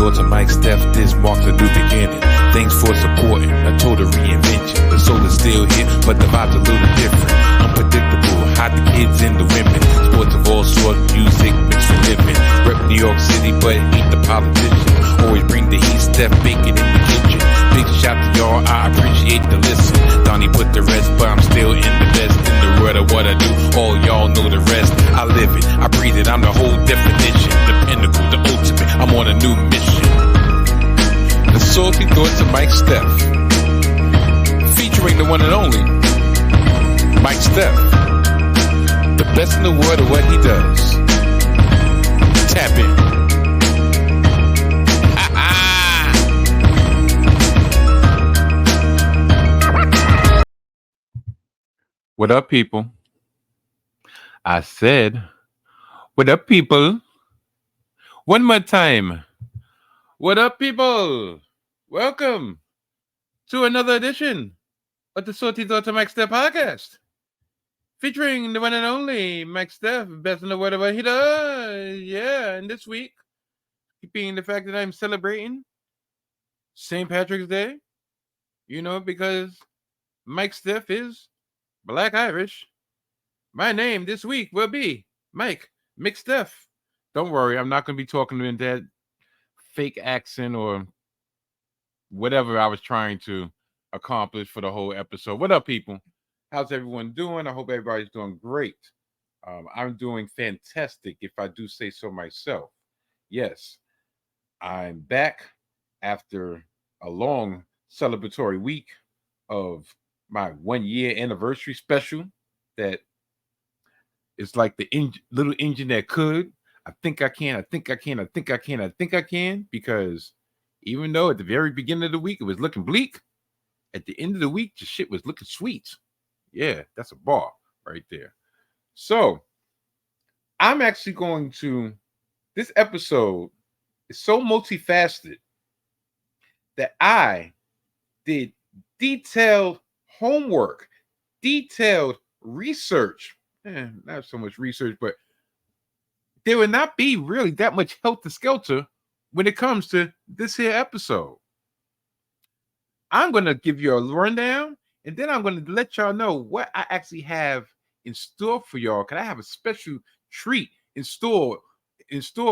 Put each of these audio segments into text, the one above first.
thoughts on Mike Steph, this marks a new beginning. Thanks for supporting a total reinvention. The soul is still here, but the vibe's a little different. Unpredictable, hide the kids and the women. Sports of all sorts, music mixed for living. Rep New York City, but ain't the politician. Always bring the heat, Steph baking in the kitchen. Big shout to y'all, I appreciate the listen. Donnie put the rest, but I'm still in the best. In the word of what I do, all y'all know the rest. I live it, I breathe it, I'm the whole definition. The pinnacle, the ultimate, I'm on a new mission. The salty thoughts of Mike Steph, featuring the one and only Mike Steph, the best in the world of what he does. Tap in. What up, people? I said, what up, people? One more time. What up, people? Welcome to another edition of the Salty Thoughts of Mike Steph podcast, featuring the one and only Mike Steph, best in the world of what he does. Yeah, and this week, keeping the fact that I'm celebrating St. Patrick's Day, because Mike Steph is Black Irish. My name this week will be Mike McSteph. Don't worry, I'm not going to be talking in that fake accent or whatever I was trying to accomplish for the whole episode. What up, people? How's everyone doing? I hope everybody's doing great. I'm doing fantastic, if I do say so myself. Yes, I'm back after a long celebratory week of my 1 year anniversary special that is like the little engine that could. I think I can, because even though at the very beginning of the week it was looking bleak, at the end of the week the shit was looking sweet. Yeah, that's a bar right there. So I'm actually going to, this episode is so multifaceted that I did detailed homework, detailed research. Not so much research, but there would not be really that much helter-skelter when it comes to this here episode. I'm going to give you a rundown, and then I'm going to let y'all know what I actually have in store for y'all, because I have a special treat in store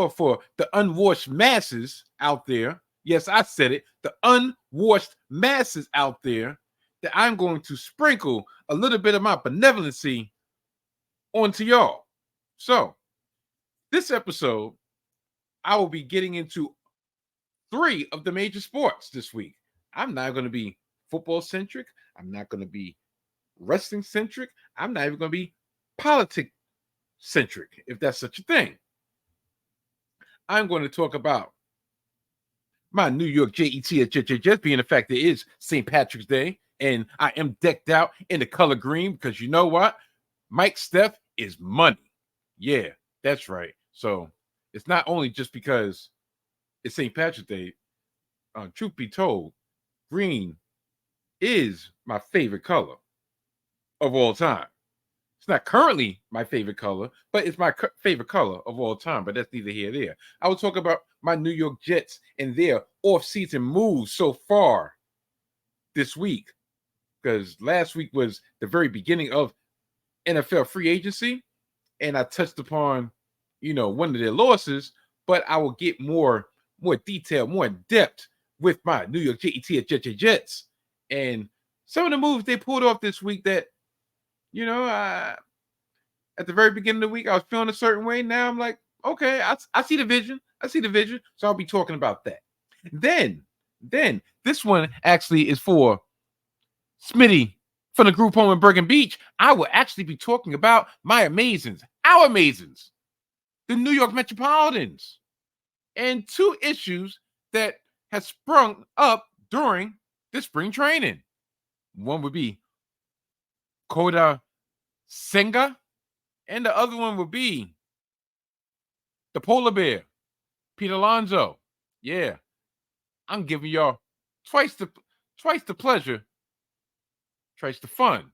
for the unwashed masses out there. Yes, I said it, the unwashed masses out there, that I'm going to sprinkle a little bit of my benevolency onto y'all. So, this episode, I will be getting into 3 of the major sports this week. I'm not going to be football-centric. I'm not going to be wrestling-centric. I'm not even going to be politics-centric, if that's such a thing. I'm going to talk about my New York Jets, being the fact that it is St. Patrick's Day, and I am decked out in the color green because you know what? Mike Steph is money. Yeah, that's right. So it's not only just because it's St. Patrick's Day. Truth be told, green is my favorite color of all time. It's not currently my favorite color, but it's my favorite color of all time. But that's neither here nor there. I will talk about my New York Jets and their off-season moves so far this week, because last week was the very beginning of NFL free agency, and I touched upon, one of their losses, but I will get more detail, more in depth with my New York Jets and some of the moves they pulled off this week that, at the very beginning of the week, I was feeling a certain way. Now I'm like, okay, I see the vision. So I'll be talking about that. Then this one actually is for Smitty from the group home in Bergen Beach. I will actually be talking about our Amazons, the New York Metropolitans, and 2 issues that have sprung up during the spring training. One would be Kodai Senga, and the other one would be the polar bear, Pete Alonso. Yeah, I'm giving y'all twice the pleasure, twice the fun.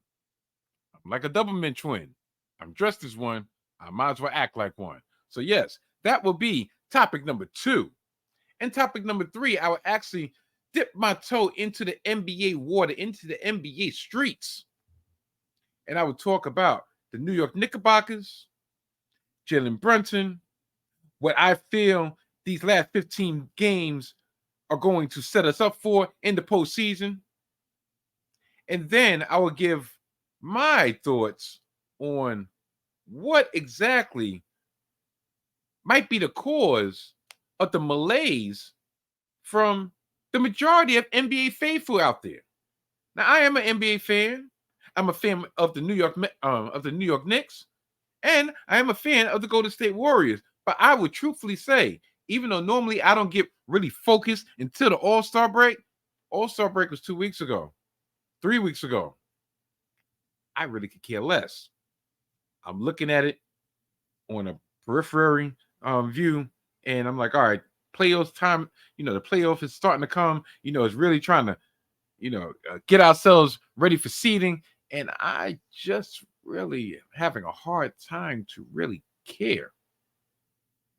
I'm like a double-mint twin. I'm dressed as one. I might as well act like one. So yes, that will be topic number 2. And topic number 3, I would actually dip my toe into the NBA water, into the NBA streets. And I would talk about the New York Knickerbockers, Jalen Brunson, what I feel these last 15 games are going to set us up for in the postseason. And then I will give my thoughts on what exactly might be the cause of the malaise from the majority of NBA faithful out there. Now, I am an NBA fan. I'm a fan of the New York Knicks, and I am a fan of the Golden State Warriors. But I would truthfully say, even though normally I don't get really focused until the All-Star break was 2 weeks ago, 3 weeks ago. I really could care less. I'm looking at it on a periphery view, and I'm like, all right, playoffs time. The playoff is starting to come. It's really trying to, get ourselves ready for seeding, and I just really having a hard time to really care.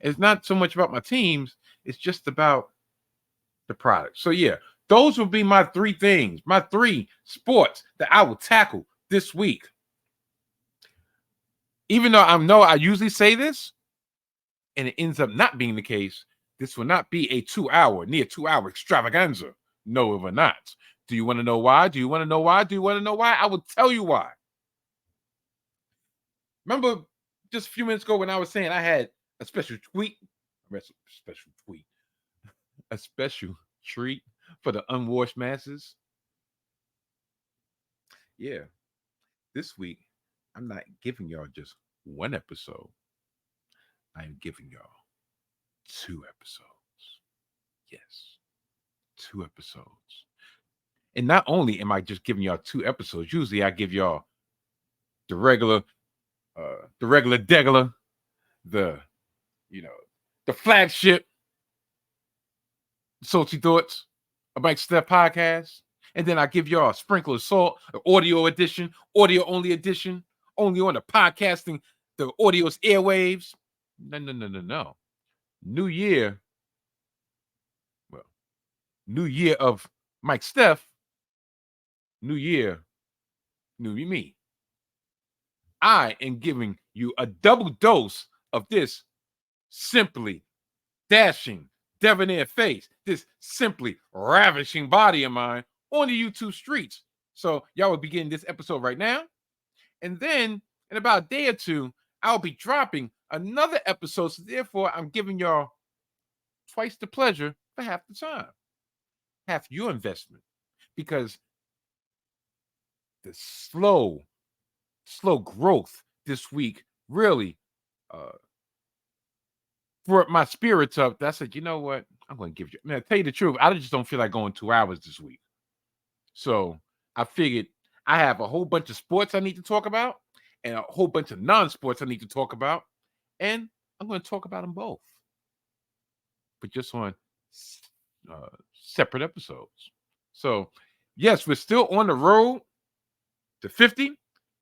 It's not so much about my teams; it's just about the product. So yeah, those will be my 3 things, my 3 sports that I will tackle this week. Even though I know I usually say this, and it ends up not being the case, this will not be a 2-hour extravaganza. No, it will not. Do you want to know why? Do you want to know why? Do you want to know why? I will tell you why. Remember just a few minutes ago when I was saying I had a special treat for the unwashed masses? Yeah. This week, I'm not giving y'all just 1 episode. I am giving y'all 2 episodes. Yes, 2 episodes. And not only am I just giving y'all 2 episodes, usually I give y'all the regular degular, the flagship Salty Thoughts, a Mike Steph podcast. And then I give y'all a sprinkle of salt, an audio edition, audio only edition, only on the podcasting, the audio's airwaves. No. New year of Mike Steph, new year, new me. I am giving you a double dose of this simply dashing, debonair face, this simply ravishing body of mine on the YouTube streets. So y'all will be getting this episode right now. And then in about a day or 2, I'll be dropping another episode. So therefore, I'm giving y'all twice the pleasure for half the time. Half your investment. Because the slow growth this week really brought my spirits up. I said, you know what? I'm going to give you. Man, tell you the truth, I just don't feel like going 2 hours this week. So I figured I have a whole bunch of sports I need to talk about and a whole bunch of non-sports I need to talk about. And I'm going to talk about them both. But just on separate episodes. So, yes, we're still on the road to 50,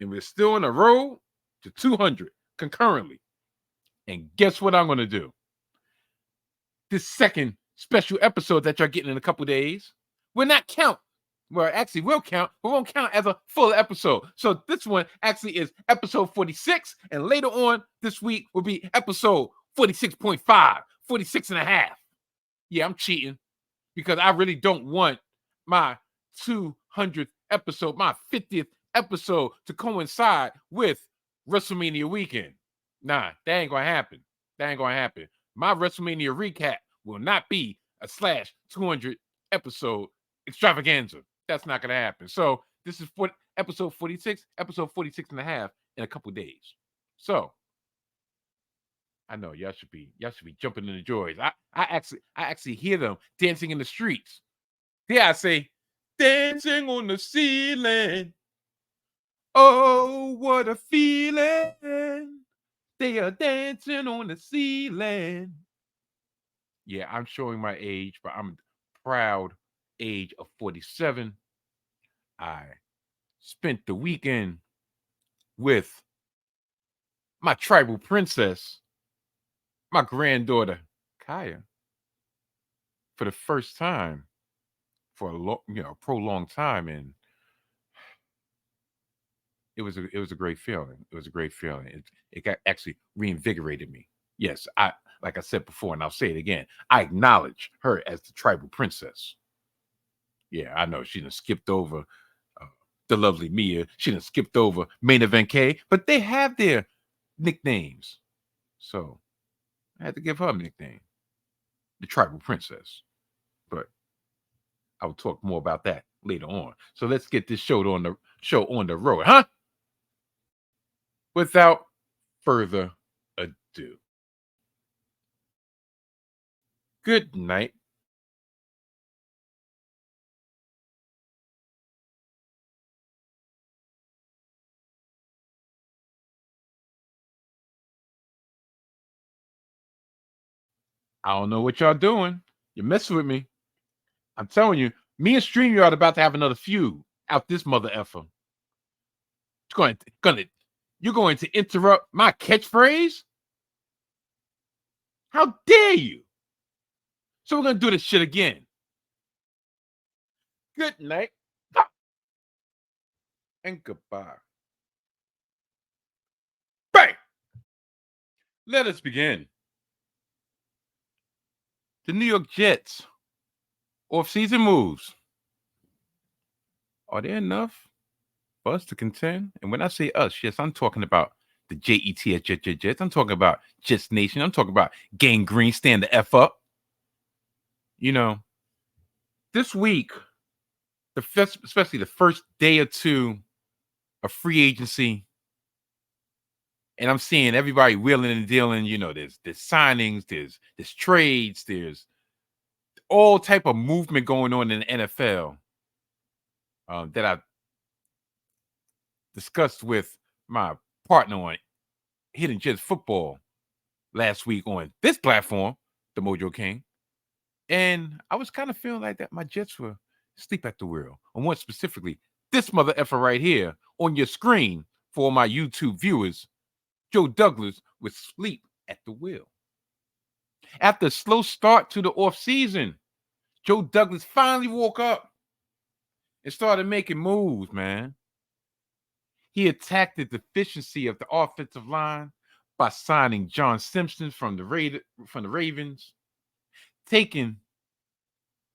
and we're still on the road to 200 concurrently. And guess what I'm going to do? This second special episode that you're getting in a couple days will not count. Well, actually will count, but won't count as a full episode. So this one actually is episode 46, and later on this week will be episode 46.5, 46 and a half. Yeah, I'm cheating because I really don't want my 200th episode, my 50th episode to coincide with WrestleMania weekend. Nah, that ain't going to happen. My WrestleMania recap will not be a /200 episode extravaganza. That's not going to happen. So this is for episode 46, episode 46 and a half in a couple days. So I know y'all should be jumping in the joys. I actually hear them dancing in the streets. Yeah, I say, dancing on the ceiling. Oh, what a feeling. They are dancing on the ceiling. Yeah, I'm showing my age, but I'm proud age of 47. I spent the weekend with my tribal princess, my granddaughter, Kaya. for the first time for prolonged time, and it was a great feeling. It was a greit feeling. It got actually reinvigorated me. Yes, like I said before, and I'll say it again. I acknowledge her as the tribal princess. Yeah, I know she done skipped over uh, the lovely Mia. She done skipped over Main Event K, but they have their nicknames. So I had to give her a nickname, the tribal princess. But I will talk more about that later on. So let's get this show on the road, huh? Without further ado, good night. I don't know what y'all doing. You're messing with me. I'm telling you, me and StreamYard are about to have another feud out this mother effer. You're going to interrupt my catchphrase? How dare you? So we're gonna do this shit again. Good night and goodbye. Bang! Let us begin. The New York Jets off-season moves. Are there enough for us to contend? And when I say us, yes, I'm talking about the JETS Jets. I'm talking about Jets Nation. I'm talking about Gang Green, stand the F up. This week, especially the first day or two of free agency, and I'm seeing everybody wheeling and dealing. There's signings, there's trades, there's all type of movement going on in the NFL that I discussed with my partner on Hidden Jets Football last week on this platform, the Mojo King. And I was kind of feeling like that my Jets were asleep at the wheel. And one specifically, this mother effer right here on your screen for my YouTube viewers, Joe Douglas was asleep at the wheel. After a slow start to the offseason, Joe Douglas finally woke up and started making moves, man. He attacked the deficiency of the offensive line by signing John Simpson from the Ravens, taking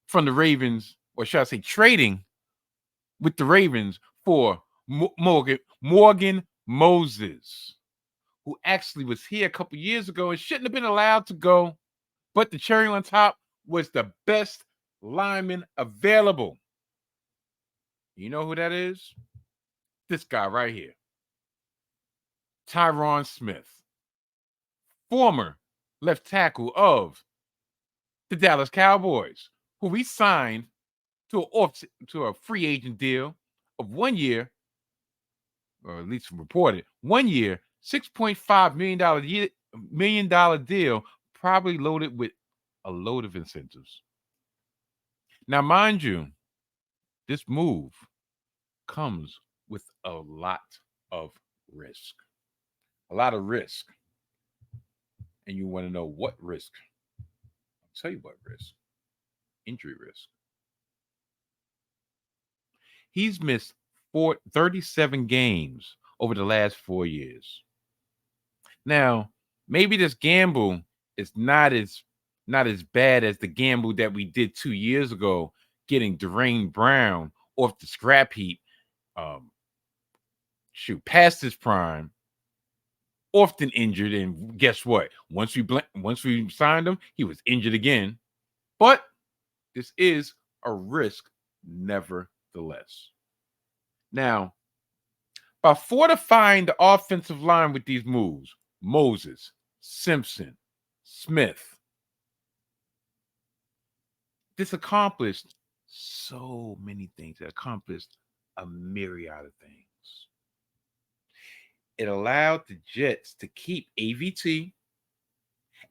from the Ravens, or should I say trading with the Ravens for Morgan Moses, who actually was here a couple years ago and shouldn't have been allowed to go. But the cherry on top was the best lineman available. You know who that is? This guy right here. Tyron Smith, former left tackle of the Dallas Cowboys, who we signed to a free agent deal of 1 year, or at least reported 1 year, $6.5 million deal, probably loaded with a load of incentives. Now, mind you, this move comes with a lot of risk. A lot of risk. And you want to know what risk? I'll tell you what risk. Injury risk. He's missed 37 games over the last 4 years. Now, maybe this gamble is not as bad as the gamble that we did 2 years ago, getting Dwayne Brown off the scrap heap, past his prime, often injured, and guess what? Once we signed him, he was injured again. But this is a risk, nevertheless. Now, by fortifying the offensive line with these moves, Moses, Simpson, Smith, this accomplished so many things. It accomplished a myriad of things. It allowed the Jets to keep AVT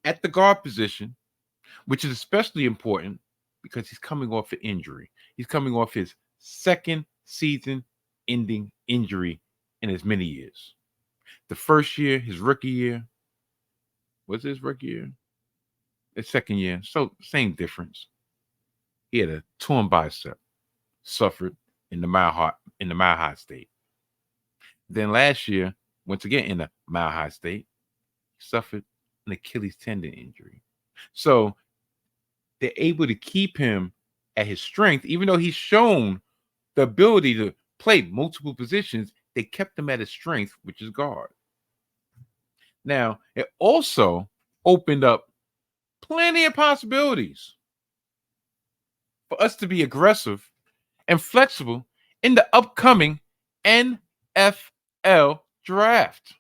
at the guard position, which is especially important because he's coming off an injury. He's coming off his second season-ending injury in as many years. The first year, his rookie year, was his rookie year? His second year, so same difference. He had a torn bicep, suffered in the Mile High State. Then last year, once again in the Mile High State, suffered an Achilles tendon injury. So they're able to keep him at his strength, even though he's shown the ability to play multiple positions. They kept him at his strength, which is guard. Now, it also opened up plenty of possibilities for us to be aggressive and flexible in the upcoming NFL draft.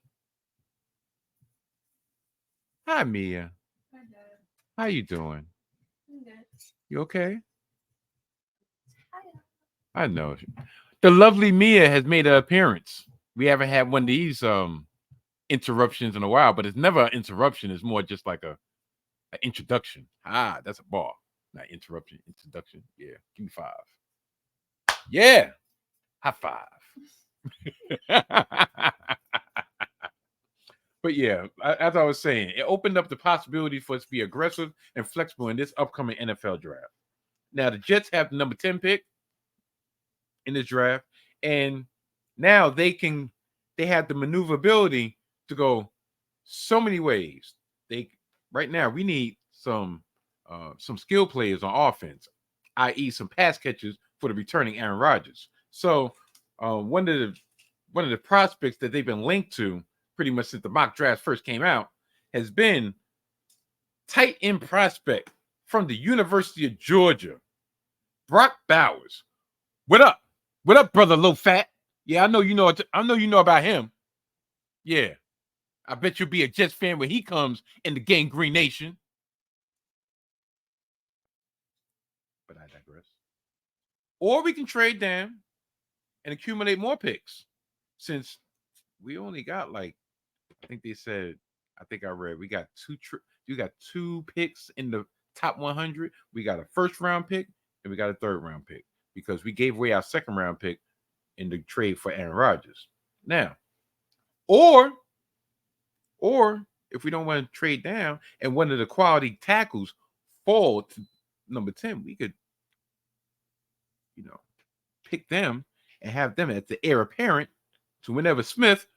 Hi, Mia. Hi, Dad. How you doing? I'm good. You okay? Hi. I know. The lovely Mia has made an appearance. We haven't had one of these interruptions in a while, but it's never an interruption. It's more just like an introduction. Ah, that's a ball. Not interruption, introduction. Yeah, give me 5. Yeah, high 5. But yeah, as I was saying, it opened up the possibility for us to be aggressive and flexible in this upcoming NFL draft. Now, the Jets have the number 10 pick in this draft, and now they have the maneuverability to go so many ways. Right now we need some skill players on offense, i.e., some pass catchers for the returning Aaron Rodgers. So one of the prospects that they've been linked to pretty much since the mock draft first came out has been tight end prospect from the University of Georgia, Brock Bowers. What up? What up, brother Low Fat? Yeah, I know you know about him. Yeah. I bet you'll be a Jets fan when he comes in the Gang Green Nation. But I digress. Or we can trade down and accumulate more picks, since we only got I think I read we got two picks in the top 100. We got a first round pick and we got a third round pick because we gave away our second round pick in the trade for Aaron Rodgers. Now, or if we don't want to trade down and one of the quality tackles fall to number 10, we could, pick them and have them as the heir apparent to whenever Smith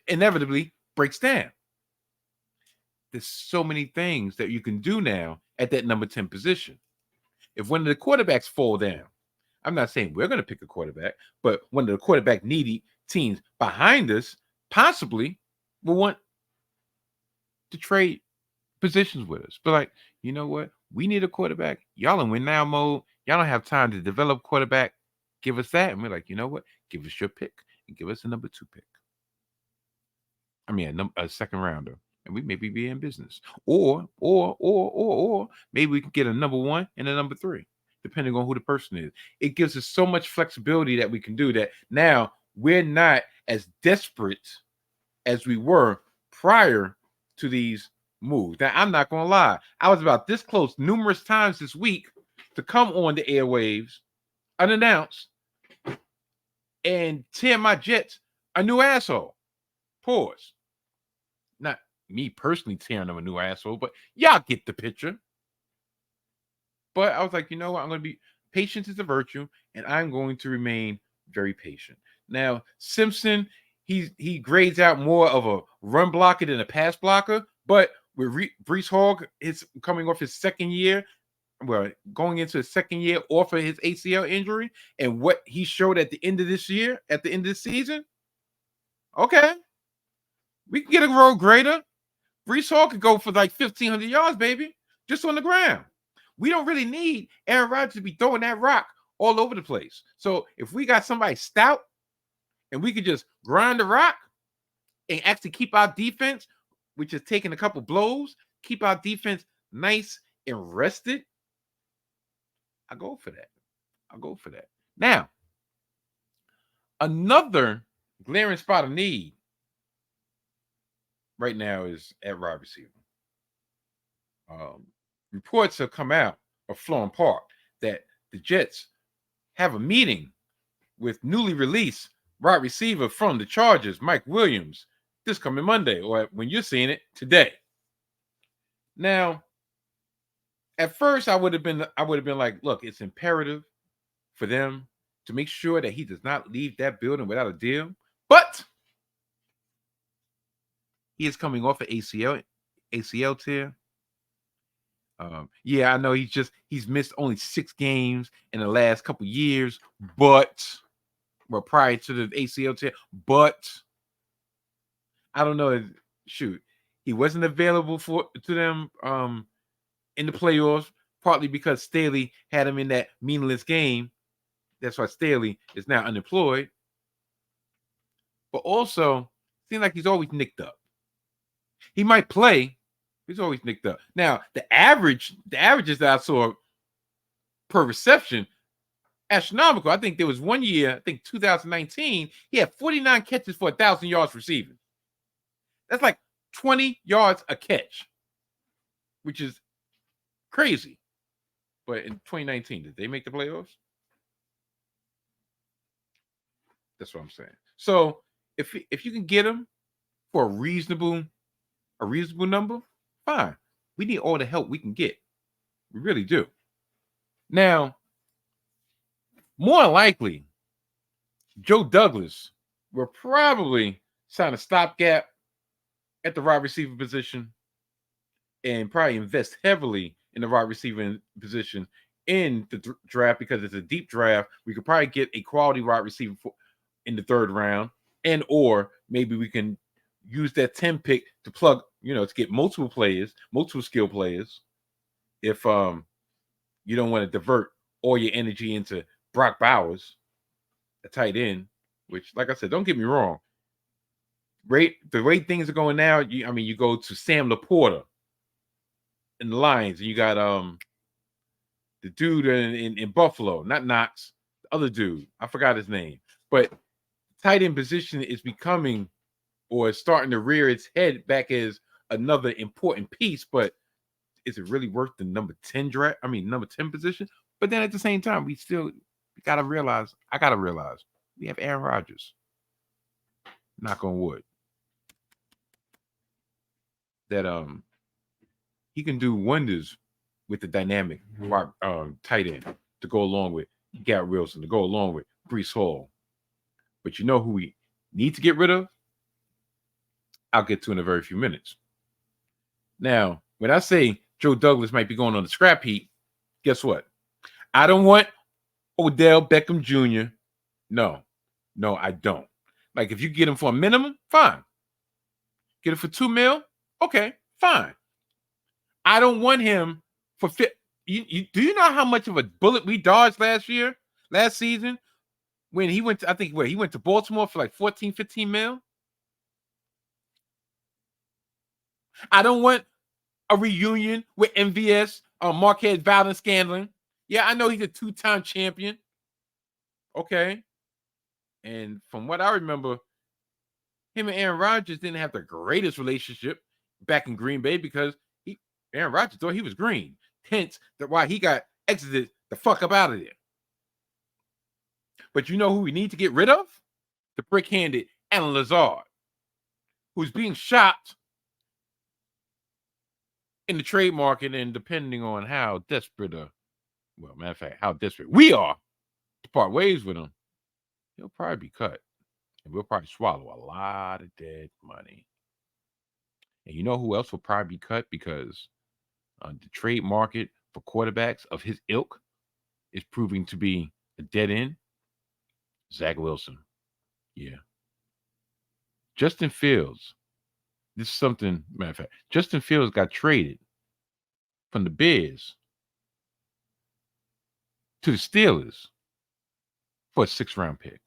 inevitably breaks down. There's so many things that you can do now at that number 10 position. If one of the quarterbacks fall down, I'm not saying we're going to pick a quarterback, but one of the quarterback needy teams behind us possibly will want to trade positions with us. But like, you know what? We need a quarterback. Y'all in win now mode. Y'all don't have time to develop quarterback. Give us that. And we're like, you know what? Give us your pick and give us a number 2 pick. I mean, a second rounder. And we maybe be in business. Or maybe we can get a number 1 and a number 3, depending on who the person is. It gives us so much flexibility that we can do that. Now we're not as desperate as we were prior to these moves. Now, I'm not going to lie. I was about this close numerous times this week to come on the airwaves unannounced and tear my Jets a new asshole. Pause. Not me personally tearing them a new asshole, but y'all get the picture. But I was like, you know what? I'm going to be patience is a virtue, and I'm going to remain very patient. Now, Simpson, he grades out more of a run blocker than a pass blocker, but with Breece Hall is coming off his second year, going into his second year off of his ACL injury, and what he showed at the end of this year, at the end of the season, okay, we can get a road grader. Breece Hall could go for like 1,500 yards, baby, just on the ground. We don't really need Aaron Rodgers to be throwing that rock all over the place. So if we got somebody stout and we could just grind the rock and actually keep our defense, which is taking a couple blows, keep our defense nice and rested, I go for that. Now, another glaring spot of need right now is at wide receiver. Reports have come out of Florham Park that the Jets have a meeting with newly released wide receiver from the Chargers, Mike Williams, this coming Monday, or when you're seeing it, today. Now, At first, I would have been like, look, it's imperative for them to make sure that he does not leave that building without a deal. But he is coming off an ACL tear. Yeah, I know he's missed only 6 games in the last couple years, but prior to the ACL tear, but I don't know. Shoot, he wasn't available to them in the playoffs, partly because Staley had him in that meaningless game. That's why Staley is now unemployed. But also, seems like he's always nicked up. He might play. He's always nicked up. Now, the averages that I saw per reception, astronomical. I think there was one year, I think 2019, he had 49 catches for 1,000 yards receiving. That's like 20 yards a catch, which is crazy. But in 2019, did they make the playoffs? That's what I'm saying. So if you can get him for a reasonable number, fine. We need all the help we can get. We really do. Now, more likely, Joe Douglas will probably sign a stopgap at the wide receiver position and probably invest heavily in the wide receiver position in the draft, because it's a deep draft. We could probably get a quality wide receiver in the 3rd round, and or maybe we can use that 10 pick to plug, to get multiple skill players. If you don't want to divert all your energy into Brock Bowers, a tight end, which, like I said, don't get me wrong. The way things are going now, you go to Sam Laporta in the Lions, and you got the dude in Buffalo, not Knox, the other dude, I forgot his name, but tight end position is becoming, or is starting to rear its head back as another important piece. But is it really worth the number 10 position? But then at the same time, I gotta realize, we have Aaron Rodgers. Knock on wood. That he can do wonders with the dynamic tight end to go along with Garrett Wilson, to go along with Breece Hall. But you know who we need to get rid of? I'll get to in a very few minutes. Now, when I say Joe Douglas might be going on the scrap heap, guess what? I don't want Odell Beckham Jr. No, I don't. Like, if you get him for a minimum, fine. Get it for $2 million? Okay, fine. I don't want him for do you know how much of a bullet we dodged last season, when he went to, he went to Baltimore for like 14, 15 mil? I don't want a reunion with MVS, Marquez Valdes-Scantling. Yeah, I know he's a 2-time champion. Okay. And from what I remember, him and Aaron Rodgers didn't have the greatest relationship back in Green Bay, because Aaron Rodgers thought he was green. Hence, why he got exited the fuck up out of there. But you know who we need to get rid of? The brick-handed Alan Lazard, who's being shopped in the trade market, and depending on how desperate, matter of fact, how desperate we are to part ways with him, he'll probably be cut. And we'll probably swallow a lot of dead money. And you know who else will probably be cut, because the trade market for quarterbacks of his ilk is proving to be a dead end? Zach Wilson. Yeah. Justin Fields. This is something, matter of fact, Justin Fields got traded from the Bears to the Steelers for a 6th-round pick.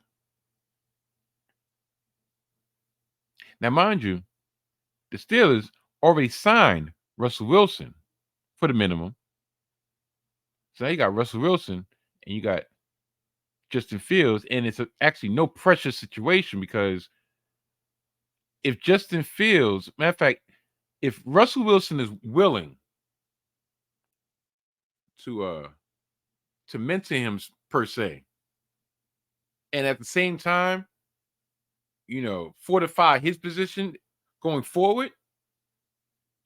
Now, mind you, the Steelers already signed Russell Wilson for the minimum. So now you got Russell Wilson and you got Justin Fields, and it's actually no pressure situation, because if Justin Fields, matter of fact, if Russell Wilson is willing to mentor him per se, and at the same time, fortify his position going forward,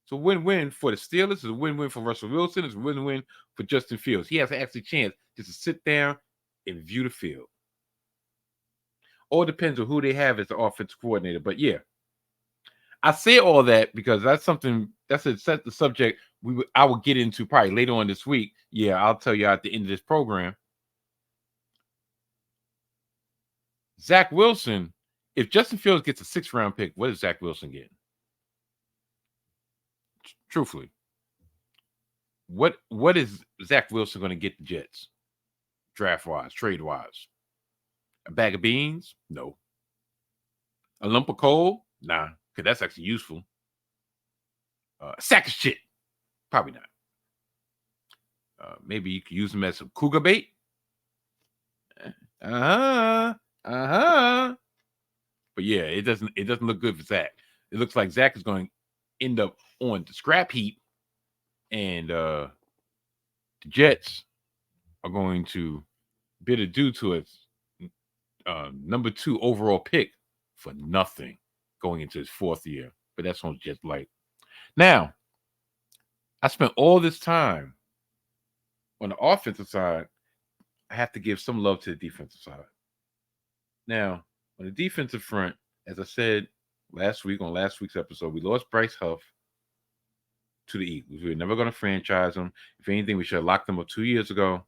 It's a win-win for the Steelers. It's a win-win for Russell Wilson. It's a win-win for Justin Fields. He has an actually chance just to sit down and view the field. All depends on who they have as the offensive coordinator. But yeah, I say all that because that's the subject I will get into probably later on this week. Yeah, I'll tell you at the end of this program. Zach Wilson, if Justin Fields gets a 6th-round pick, what is Zach Wilson getting? Truthfully, what is Zach Wilson going to get the Jets? Draft-wise, trade-wise? A bag of beans? No. A lump of coal? Nah, because that's actually useful. A sack of shit? Probably not. Maybe you could use them as some cougar bait. But yeah, it doesn't look good for Zach. It looks like Zach is going to end up on the scrap heap, and the Jets are going to bid adieu to its number 2 overall pick for nothing going into his 4th year. But that's on Jets light. Now, I spent all this time on the offensive side. I have to give some love to the defensive side. Now, on the defensive front, as I said last week on last week's episode, we lost Bryce Huff to the Eagles. We were never going to franchise him. If anything, we should have locked him up 2 years ago.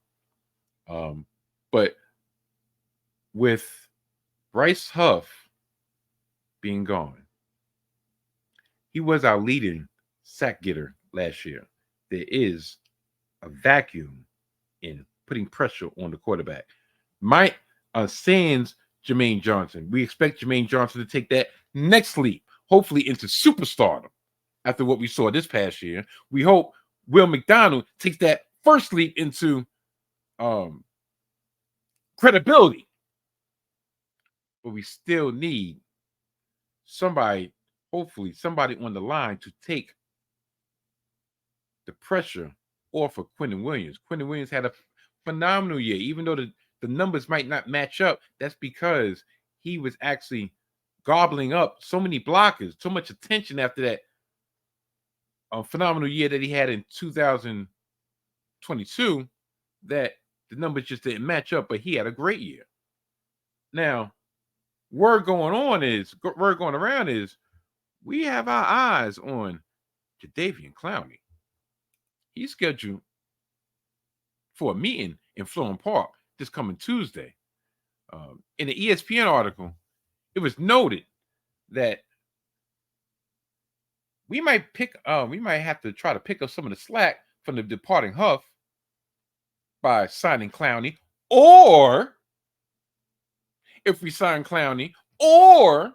But with Bryce Huff being gone, he was our leading sack getter last year. There is a vacuum in putting pressure on the quarterback. Sans Jermaine Johnson. We expect Jermaine Johnson to take that next leap, hopefully into superstardom. After what we saw this past year, we hope Will McDonald takes that first leap into credibility. But we still need somebody, hopefully somebody on the line to take the pressure off of Quentin Williams. Quentin Williams had a phenomenal year, even though the numbers might not match up. That's because he was actually gobbling up so many blockers, so much attention after that phenomenal year that he had in 2022 that the numbers just didn't match up, but he had a great year. Now, word going around is we have our eyes on Jadeveon Clowney. He's scheduled for a meeting in Florham Park this coming Tuesday. In the ESPN article, it was noted that we might have to try to pick up some of the slack from the departing Huff by signing Clowney, or if we sign Clowney, or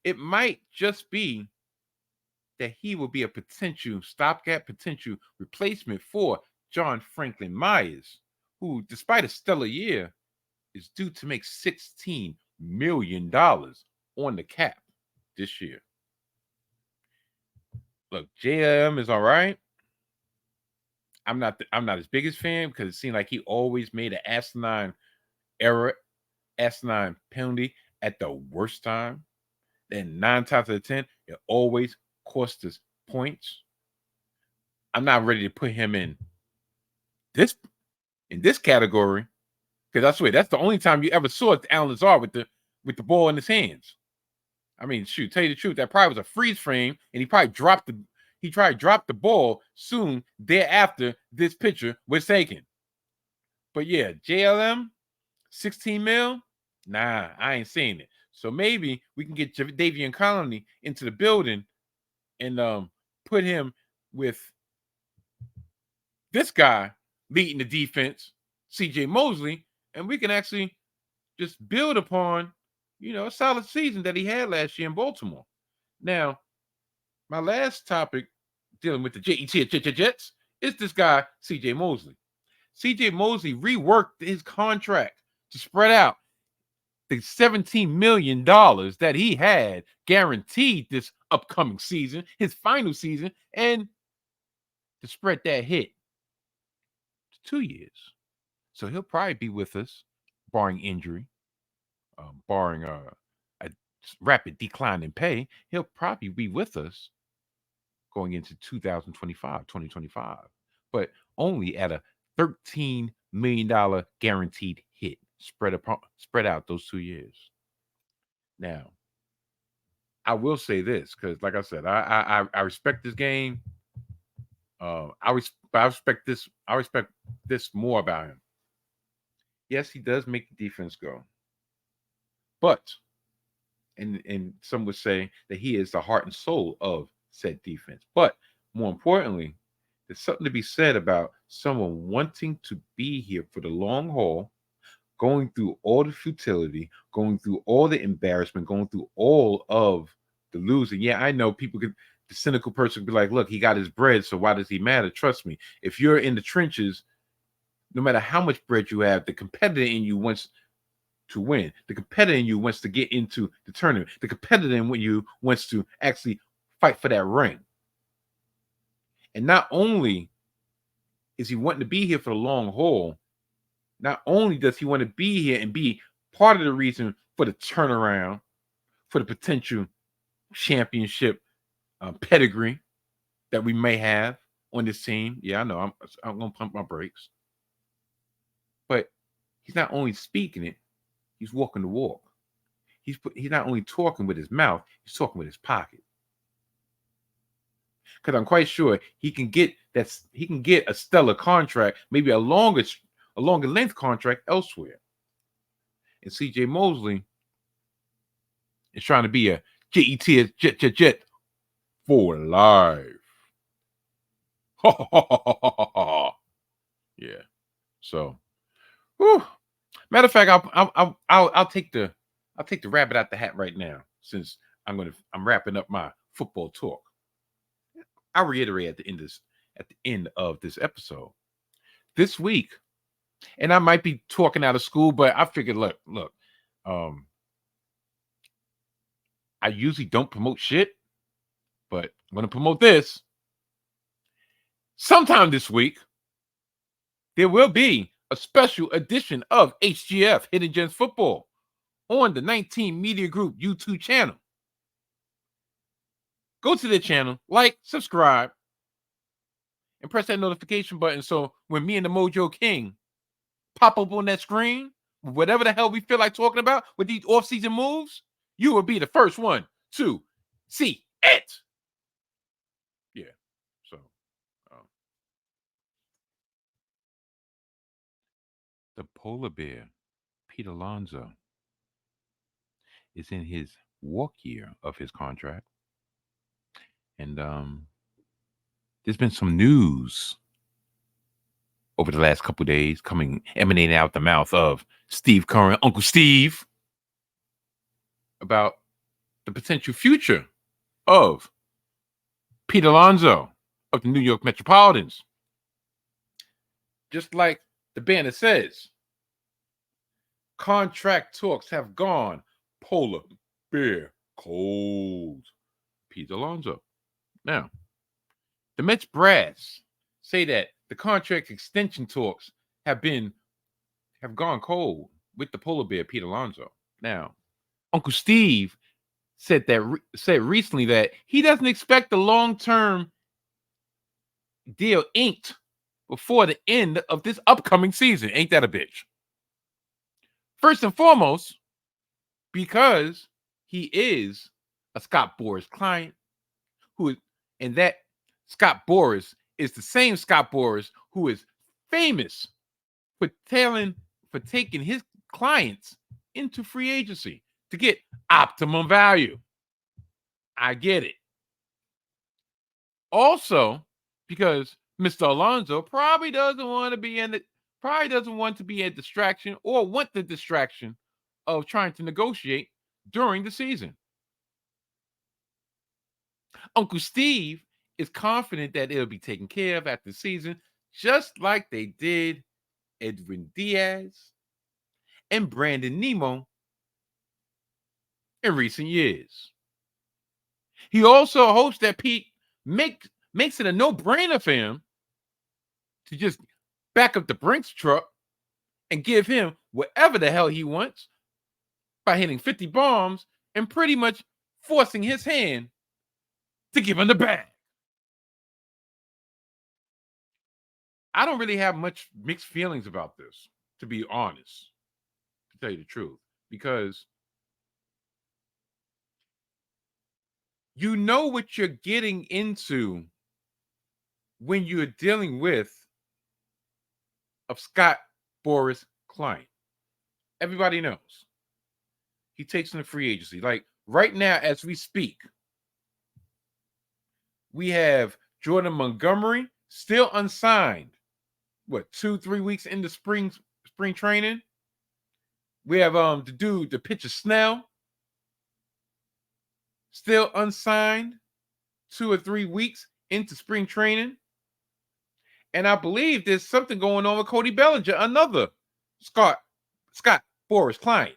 it might just be that he will be a potential stopgap, potential replacement for John Franklin Myers, who, despite a stellar year, is due to make $16 million on the cap this year. Look, JM is all right. I'm not his biggest fan because it seemed like he always made an asinine error, asinine penalty at the worst time. Then 9 times out of 10, it always cost us points. I'm not ready to put him in this category because I swear that's the only time you ever saw Alan Lazar with the ball in his hands. I mean, shoot, tell you the truth, that probably was a freeze frame, and he probably dropped the ball soon thereafter this picture was taken. But yeah, JLM, 16 mil, nah, I ain't seeing it. So maybe we can get Jadeveon Clowney into the building and put him with this guy leading the defense, CJ Mosley, and we can actually just build upon, a solid season that he had last year in Baltimore. Now, my last topic dealing with the Jets is this guy, CJ Mosley. CJ Mosley reworked his contract to spread out the $17 million that he had guaranteed this upcoming season, his final season, and to spread that hit to 2 years. So he'll probably be with us, barring injury, barring a rapid decline in pay, he'll probably be with us going into 2025, but only at a $13 million guaranteed hit spread out those 2 years. Now, I will say this because, like I said, I respect this game. I respect this. I respect this more about him. Yes, he does make the defense go, but and some would say that he is the heart and soul of said defense. But more importantly, there's something to be said about someone wanting to be here for the long haul, going through all the futility, going through all the embarrassment, going through all of the losing. Yeah, I know people could, the cynical person could be like, look, he got his bread, so why does he matter? Trust me, if you're in the trenches, no matter how much bread you have, the competitor in you wants to win. The competitor in you wants to get into the tournament. The competitor in you wants to actually fight for that ring. And not only is he wanting to be here for the long haul, not only does he want to be here and be part of the reason for the turnaround, for the potential championship pedigree that we may have on this team. Yeah, I know. I'm going to pump my brakes. But he's not only speaking it, he's walking the walk. He's not only talking with his mouth, he's talking with his pocket. Because I'm quite sure he can get a stellar contract, maybe a longer length contract elsewhere. And CJ Mosley is trying to be a jet for life. Yeah. So, whew. Matter of fact, I'll take the rabbit out the hat right now, since I'm wrapping up my football talk. I'll reiterate at the end of this episode. This week, and I might be talking out of school, but I figured, look, I usually don't promote shit, but I'm going to promote this. Sometime this week, there will be a special edition of HGF, Hidden Gems Football, on the 19 Media Group YouTube channel. Go to their channel, like, subscribe, and press that notification button so when me and the Mojo King pop up on that screen, whatever the hell we feel like talking about with these off-season moves, you will be the first one to see it. Yeah. So, the polar bear, Pete Alonso, is in his walk year of his contract. And there's been some news over the last couple of days emanating out the mouth of Steve Curran, Uncle Steve, about the potential future of Pete Alonso of the New York Metropolitans. Just like the banner says, contract talks have gone polar bear cold. Pete Alonso. Now, the Mets brass say that the contract extension talks have gone cold with the polar bear Pete Alonso. Now, Uncle Steve said recently that he doesn't expect the long-term deal inked before the end of this upcoming season. Ain't that a bitch? First and foremost, because he is a Scott Boras client, and that Scott Boras is the same Scott Boras who is famous for taking his clients into free agency to get optimum value. I get it. Also, because Mr. Alonso probably doesn't want to be a distraction or want the distraction of trying to negotiate during the season. Uncle Steve is confident that it'll be taken care of after the season, just like they did Edwin Diaz and Brandon Nemo in recent years. He also hopes that Pete makes it a no-brainer for him to just back up the Brinks truck and give him whatever the hell he wants by hitting 50 bombs and pretty much forcing his hand to give him the bag. I don't really have much mixed feelings about this, to be honest, to tell you the truth, because you know what you're getting into when you're dealing with a Scott Boras client. Everybody knows. He takes in the free agency. Like right now, as we speak, we have Jordan Montgomery still unsigned. What, 2-3 weeks into spring training? We have the pitcher Snell still unsigned 2 or 3 weeks into spring training. And I believe there's something going on with Cody Bellinger, another Scott Boras client.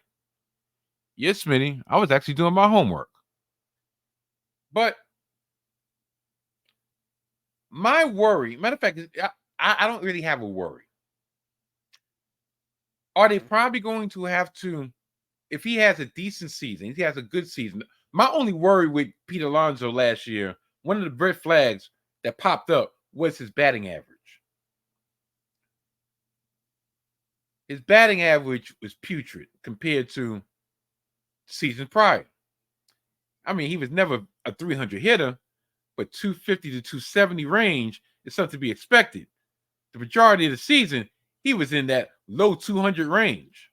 Yes, Smitty, I was actually doing my homework. But my worry, matter of fact, I don't really have a worry. Are they probably going to have to, if he has a decent season, if he has a good season? My only worry with Pete Alonso last year, one of the red flags that popped up was his batting average. His batting average was putrid compared to season prior. I mean, he was never a 300 hitter, but 250 to 270 range is something to be expected. The majority of the season, he was in that low 200 range.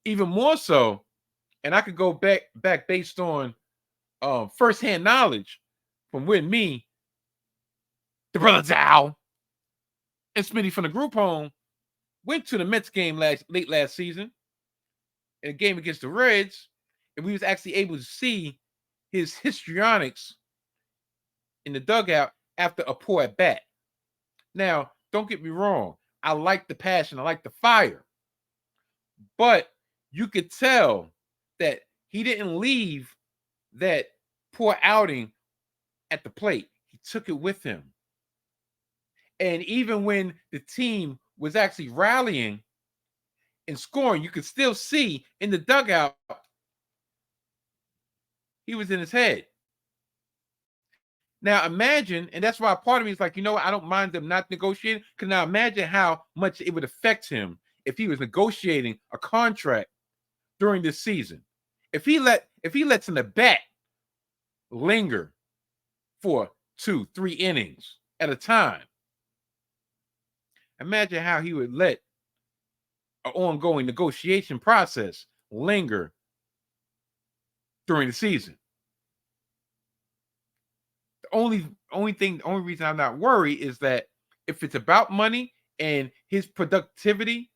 Even more so, and I could go back based on firsthand knowledge from when me, the brother Dow, and Smitty from the group home went to the Mets game late last season, in a game against the Reds, and we was actually able to see his histrionics in the dugout after a poor at bat. Now, don't get me wrong. I like the passion. I like the fire. But you could tell that he didn't leave that poor outing at the plate. He took it with him. And even when the team was actually rallying and scoring, you could still see in the dugout, he was in his head. Now imagine, and that's why part of me is like, you know what, I don't mind them not negotiating, because now imagine how much it would affect him if he was negotiating a contract during this season. If he lets an at bat linger for 2-3 innings at a time, imagine how he would let an ongoing negotiation process linger during the season. The only reason I'm not worried is that if it's about money and his productivity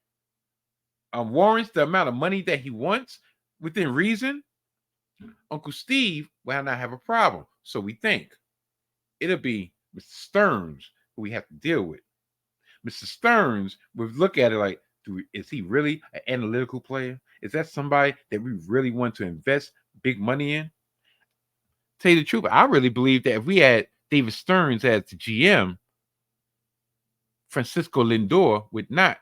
warrants the amount of money that he wants within reason, Uncle Steve will not have a problem. So we think it'll be Mr. Stearns who we have to deal with. Mr. Stearns would look at it like, is he really an analytical player? Is that somebody that we really want to invest big money in? Tell you the truth, I really believe that if we had David Stearns as the GM, Francisco Lindor would not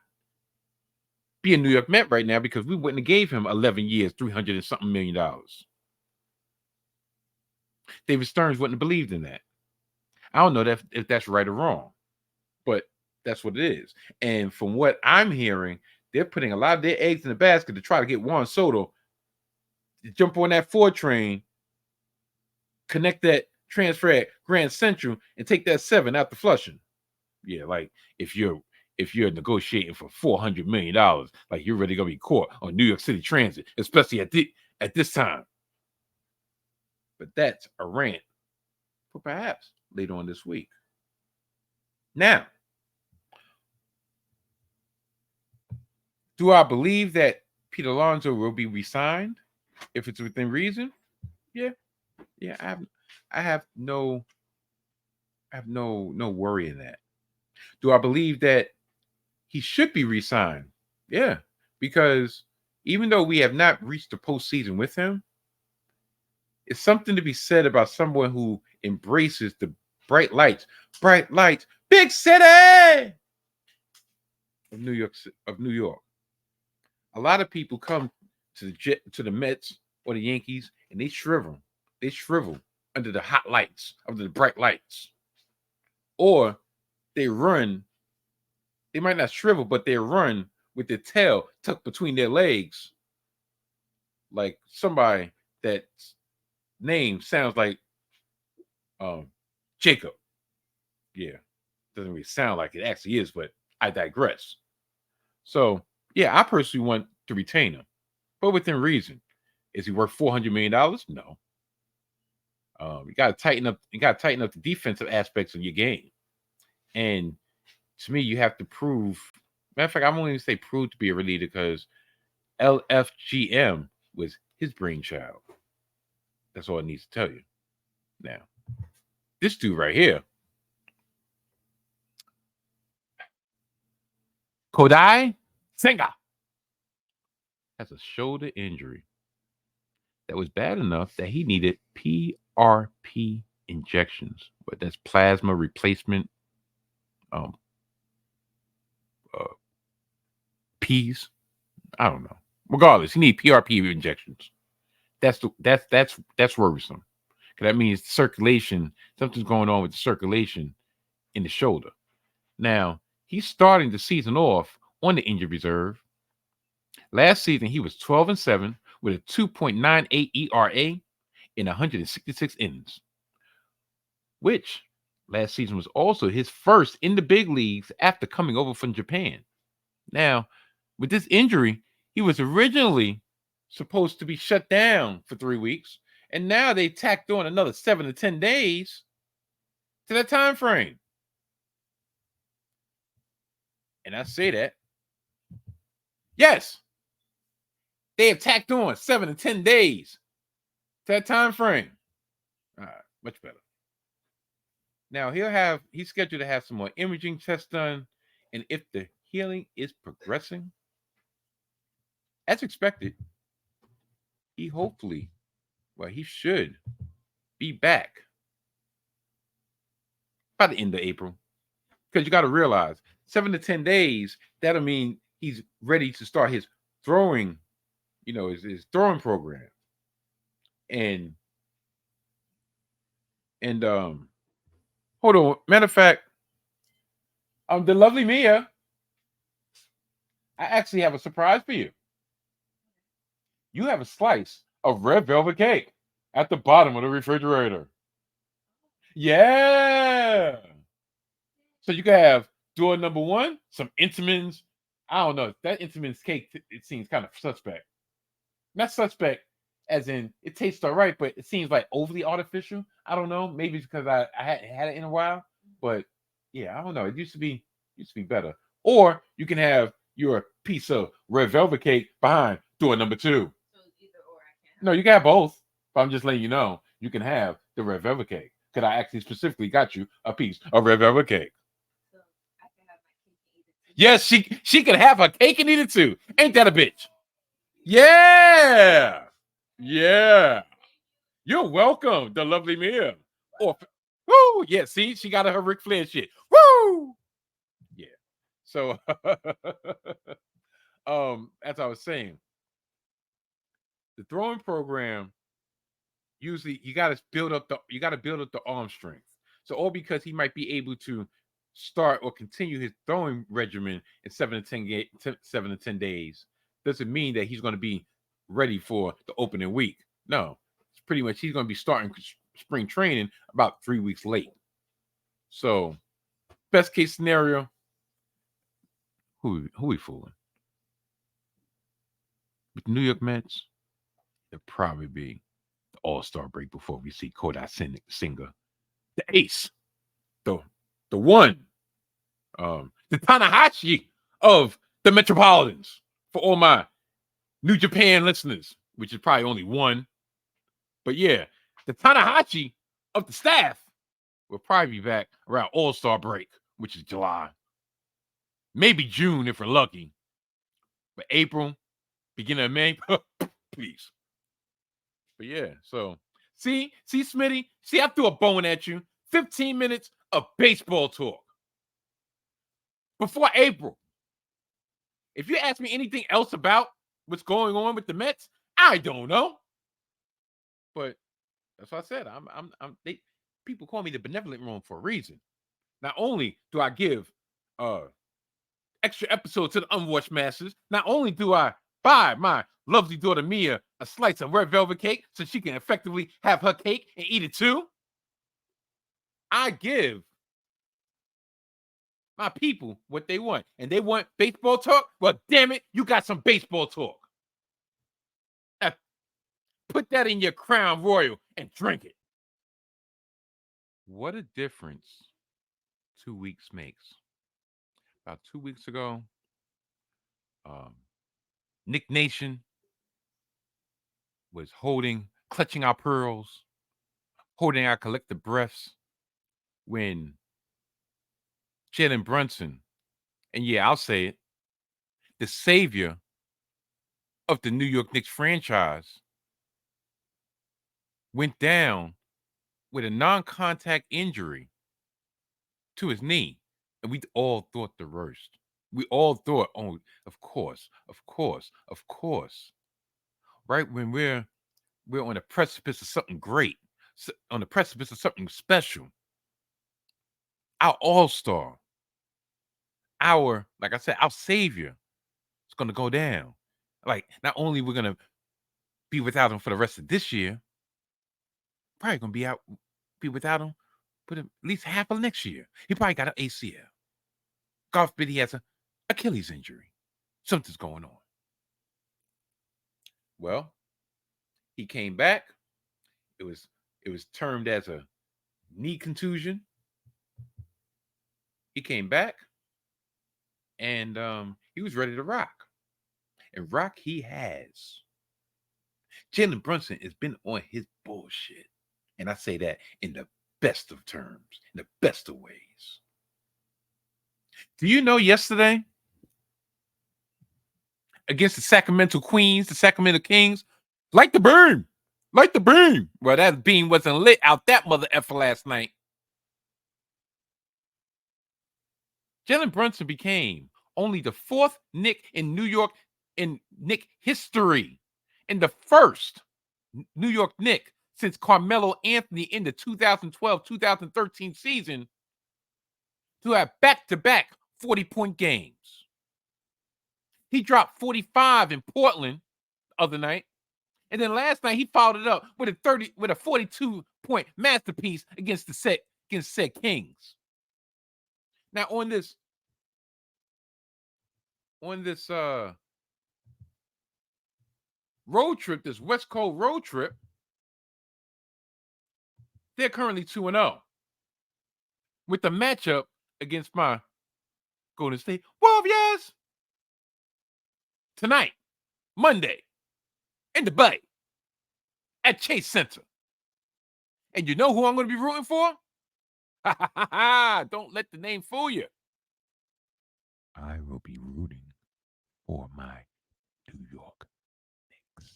be a New York Met right now, because we wouldn't have gave him 11 years, $300 and something million. David Stearns wouldn't have believed in that. I don't know if that's right or wrong, but that's what it is. And from what I'm hearing, they're putting a lot of their eggs in the basket to try to get Juan Soto to jump on that Ford train, connect that transfer at Grand Central, and take that 7 out the Flushing. Yeah, like if you're negotiating for $400 million, like you're really gonna be caught on New York City Transit, especially at this time. But that's a rant for perhaps later on this week. Now, do I believe that Pete Alonso will be re-signed if it's within reason? Yeah. I have no worry in that. Do I believe that he should be re-signed? Yeah, because even though we have not reached the postseason with him, it's something to be said about someone who embraces the bright lights, big city of New York. A lot of people come to the Mets or the Yankees, and they shrivel. They shrivel under the hot lights, under the bright lights. Or they run, they might not shrivel, but they run with their tail tucked between their legs, like somebody that name sounds like Jacob. Yeah, doesn't really sound like it actually is, but I digress. So yeah, I personally want to retain him, but within reason. Is he worth $400 million? No. You got to tighten up. You got to tighten up the defensive aspects of your game. And to me, you have to prove. Matter of fact, I'm only going to say prove to be a leader because LFGM was his brainchild. That's all it needs to tell you. Now, this dude right here, Kodai Senga, has a shoulder injury that was bad enough that he needed PRP injections, but that's plasma replacement uh, P's. I don't know. Regardless, he needs PRP injections. That's worrisome. Because that means circulation, something's going on with the circulation in the shoulder. Now, he's starting the season off on the injured reserve. Last season, he was 12-7 with a 2.98 ERA in 166 innings, which last season was also his first in the big leagues after coming over from Japan. Now, with this injury, he was originally supposed to be shut down for 3 weeks, and now they tacked on another 7 to 10 days to that time frame. And I say that, yes, they have tacked on 7 to 10 days to that time frame. All right, much better. Now he's scheduled to have some more imaging tests done, and if the healing is progressing as expected, he should be back by the end of April. Because you got to realize 7 to 10 days, that'll mean he's ready to start his throwing, his throwing program. And hold on. Matter of fact, the lovely Mia, I actually have a surprise for you. You have a slice of red velvet cake at the bottom of the refrigerator. Yeah. So you can have door number 1, some Entenmann's. I don't know. That Entenmann's cake, it seems kind of suspect. Not suspect as in it tastes all right, but it seems like overly artificial. I don't know. Maybe it's because I hadn't had it in a while. But yeah, I don't know. It used to be better. Or you can have your piece of red velvet cake behind door number 2. So either or I can. No, you can have both. But I'm just letting you know you can have the red velvet cake. Because I actually specifically got you a piece of red velvet cake. So I can have my cake and eat it too. Yes, she can have her cake and eat it too. Ain't that a bitch? Yeah. Yeah. You're welcome, the lovely Mia. Or, woo, yeah, see, she got her Ric Flair shit. Woo! Yeah. So, as I was saying, the throwing program, usually you got to build up the arm strength. So, all because he might be able to start or continue his throwing regimen in 7 to 10 days doesn't mean that he's going to be ready for the opening week. No, it's pretty much he's going to be starting spring training about 3 weeks late. So, best case scenario, who we fooling? With the New York Mets, it'll probably be the All-Star break before we see Kodai Senga, the ace, the one, the Tanahashi of the Metropolitans. For all my New Japan listeners, which is probably only one. But yeah, the Tanahashi of the staff will probably be back around All-Star break, which is July. Maybe June if we're lucky. But April, beginning of May, please. But yeah, so see, Smitty, see, I threw a bone at you. 15 minutes of baseball talk before April. If you ask me anything else about what's going on with the Mets, I don't know. But that's what I said. People call me the benevolent room for a reason. Not only do I give extra episodes to the unwashed masses, not only do I buy my lovely daughter Mia a slice of red velvet cake so she can effectively have her cake and eat it too, I give my people what they want. And they want baseball talk? Well, damn it, you got some baseball talk. Now, put that in your Crown Royal and drink it. What a difference 2 weeks makes. About 2 weeks ago, Nick Nation was clutching our pearls, holding our collective breaths when Jalen Brunson, and yeah, I'll say it, the savior of the New York Knicks franchise, went down with a non-contact injury to his knee. And we all thought the worst. We all thought, oh, of course. Right when we're on the precipice of something great, on the precipice of something special. Our all-star, like I said, our savior is going to go down. Like, not only we're going to be without him for the rest of this year, probably going to be without him for at least half of next year. He probably got an ACL. God forbid he has an Achilles injury. Something's going on. Well, he came back. It was termed as a knee contusion. He came back, and he was ready to rock. And rock he has. Jalen Brunson has been on his bullshit. And I say that in the best of terms, in the best of ways. Do you know yesterday, against the Sacramento Queens, the Sacramento Kings, light the beam. Light the beam. Well, that beam wasn't lit out that mother effer last night. Jalen Brunson became only the fourth Knick in New York in Knick history, and the first New York Knick since Carmelo Anthony in the 2012-2013 season to have back-to-back 40-point games. He dropped 45 in Portland the other night. And then last night he followed it up with a 42-point masterpiece against said Kings. Now on this road trip, this West Coast road trip, they're currently 2-0 with the matchup against my Golden State Warriors tonight, Monday, in the Bay at Chase Center. And you know who I'm going to be rooting for? Don't let the name fool you. I will be rooting for my New York Knicks.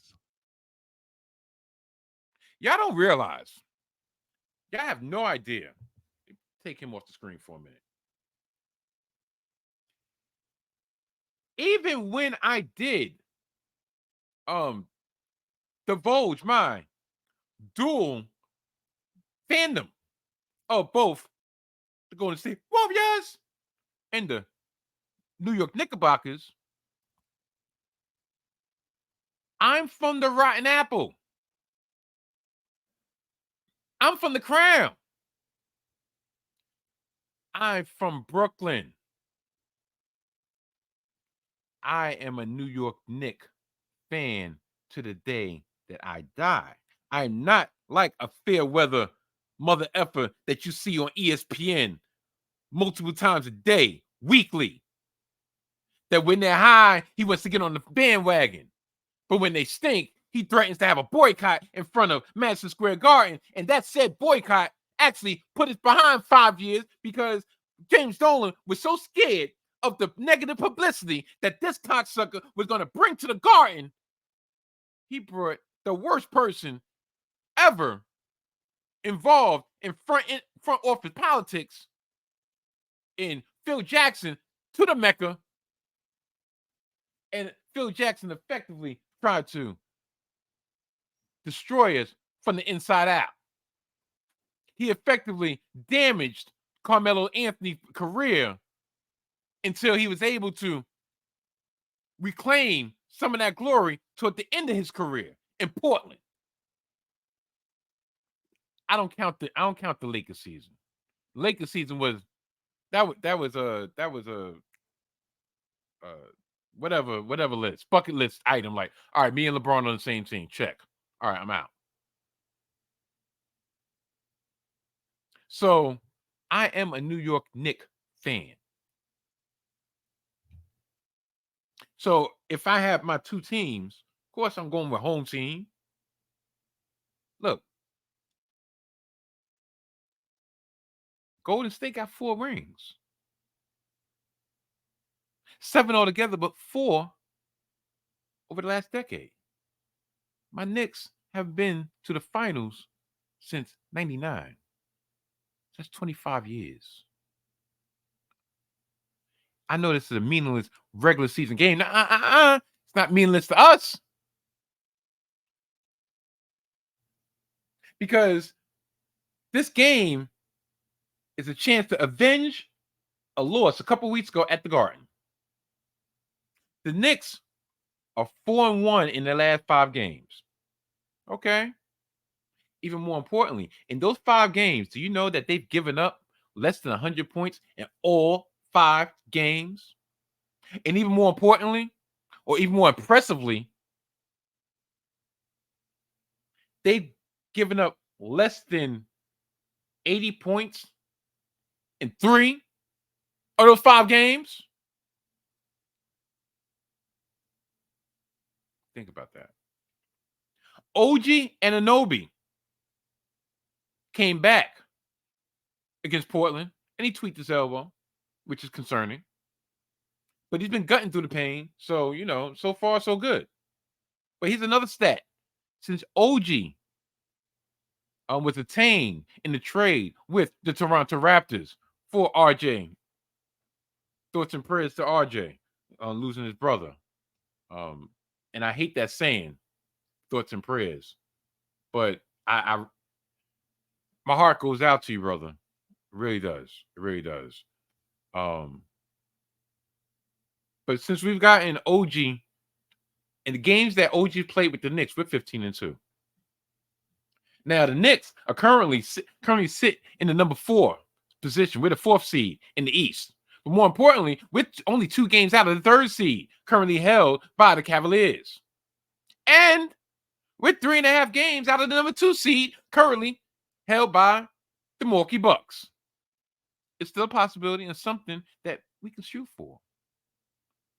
Y'all don't realize. Y'all have no idea. Take him off the screen for a minute. Even when I did divulge my dual fandom of both the Golden State Warriors and the New York Knickerbockers, I'm from the Rotten Apple. I'm from the Crown. I'm from Brooklyn. I am a New York Knicks fan to the day that I die. I'm not like a fair weather mother effer that you see on ESPN multiple times a day, weekly. That when they're high, he wants to get on the bandwagon. But when they stink, he threatens to have a boycott in front of Madison Square Garden. And that said boycott actually put us behind 5 years because James Dolan was so scared of the negative publicity that this cocksucker was going to bring to the Garden. He brought the worst person ever involved in front office politics in Phil Jackson to the Mecca. And Phil Jackson effectively tried to destroy us from the inside out. He effectively damaged Carmelo Anthony's career until he was able to reclaim some of that glory toward the end of his career in Portland. I don't count the Lakers season. Lakers season was whatever list, bucket list item. Like, all right, me and LeBron on the same team. Check. All right, I'm out. So I am a New York Knicks fan. So if I have my two teams, of course I'm going with home team. Look, Golden State got 4 rings. 7 altogether, but 4 over the last decade. My Knicks have been to the finals since 99. That's 25 years. I know this is a meaningless regular season game. It's not meaningless to us. Because this game is a chance to avenge a loss a couple weeks ago at the Garden. The Knicks are 4-1 in their last 5 games. Okay. Even more importantly, in those 5 games, do you know that they've given up less than 100 points in all 5 games? And even more importantly, or even more impressively, they've given up less than 80 points in 3 of those 5 games. Think about that. OG Anunoby came back against Portland, and he tweaked his elbow, which is concerning. But he's been gutting through the pain, so, so far, so good. But here's another stat. Since OG was attained in the trade with the Toronto Raptors for RJ, thoughts and prayers to RJ losing his brother. And I hate that saying, thoughts and prayers. But I my heart goes out to you, brother. It really does. It really does. But since we've gotten OG, in the games that OG played with the Knicks, we're 15-2. Now the Knicks are currently sit in the number 4 position. We're the 4th seed in the East. But more importantly, we're only 2 games out of the 3rd seed, currently held by the Cavaliers. And we're 3.5 games out of the number 2 seed, currently held by the Milwaukee Bucks. It's still a possibility and something that we can shoot for.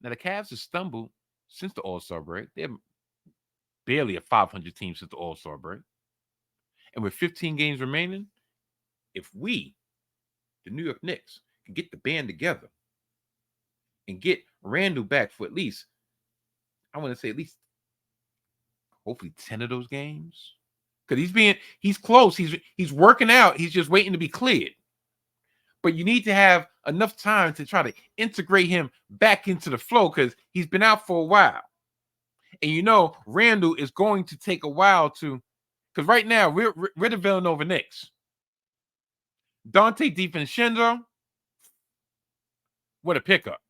Now, the Cavs have stumbled since the All-Star break. They're barely a 500 team since the All-Star break. And with 15 games remaining, if we, the New York Knicks, can get the band together and get Randall back for at least, I want to say at least, hopefully 10 of those games. Because he's close. He's working out. He's just waiting to be cleared. But you need to have enough time to try to integrate him back into the flow because he's been out for a while. And Randall is going to take a while to, because right now we're the Villanova Knicks. Dante DiVincenzo, what a pickup.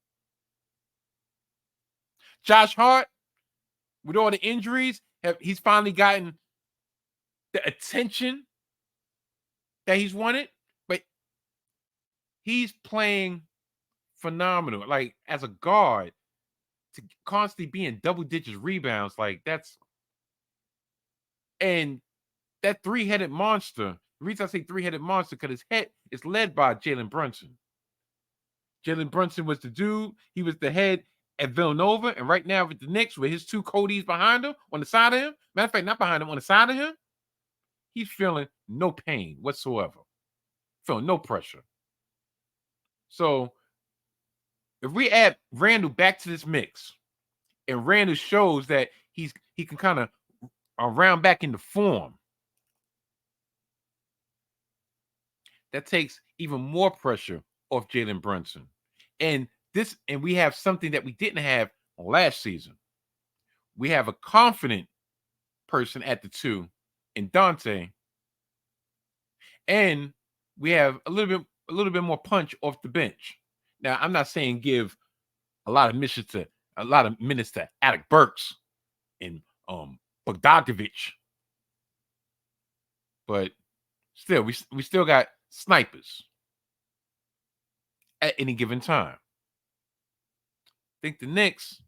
Josh Hart, with all the injuries, he's finally gotten the attention that he's wanted, but he's playing phenomenal. Like, as a guard, to constantly be in double-digit rebounds, like, that's... And that 3-headed monster, the reason I say 3-headed monster, because his head is led by Jalen Brunson. Jalen Brunson was the dude. He was the head at Villanova, and right now with the Knicks, with his 2 Codys behind him, on the side of him, matter of fact, not behind him, on the side of him, he's feeling no pain whatsoever. Feeling no pressure. So, if we add Randall back to this mix, and Randall shows that he can kind of round back into form, that takes even more pressure off Jalen Brunson. And we have something that we didn't have last season. We have a confident person at the 2 and Dante, and we have a little bit more punch off the bench. Now, I'm not saying give a lot of minutes to Alec Burks and Bogdanovich, but still, we still got snipers at any given time. Think the Knicks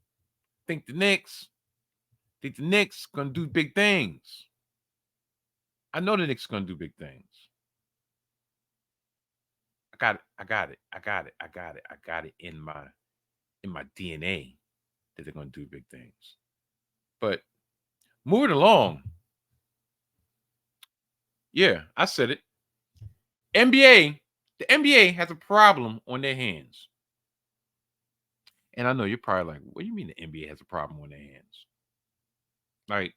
gonna do big things. I know the Knicks gonna do big things. I got it in my DNA that they're gonna do big things. But moving along, yeah, I said it. NBA, the NBA has a problem on their hands. And I know you're probably like, what do you mean the NBA has a problem on their hands? Like,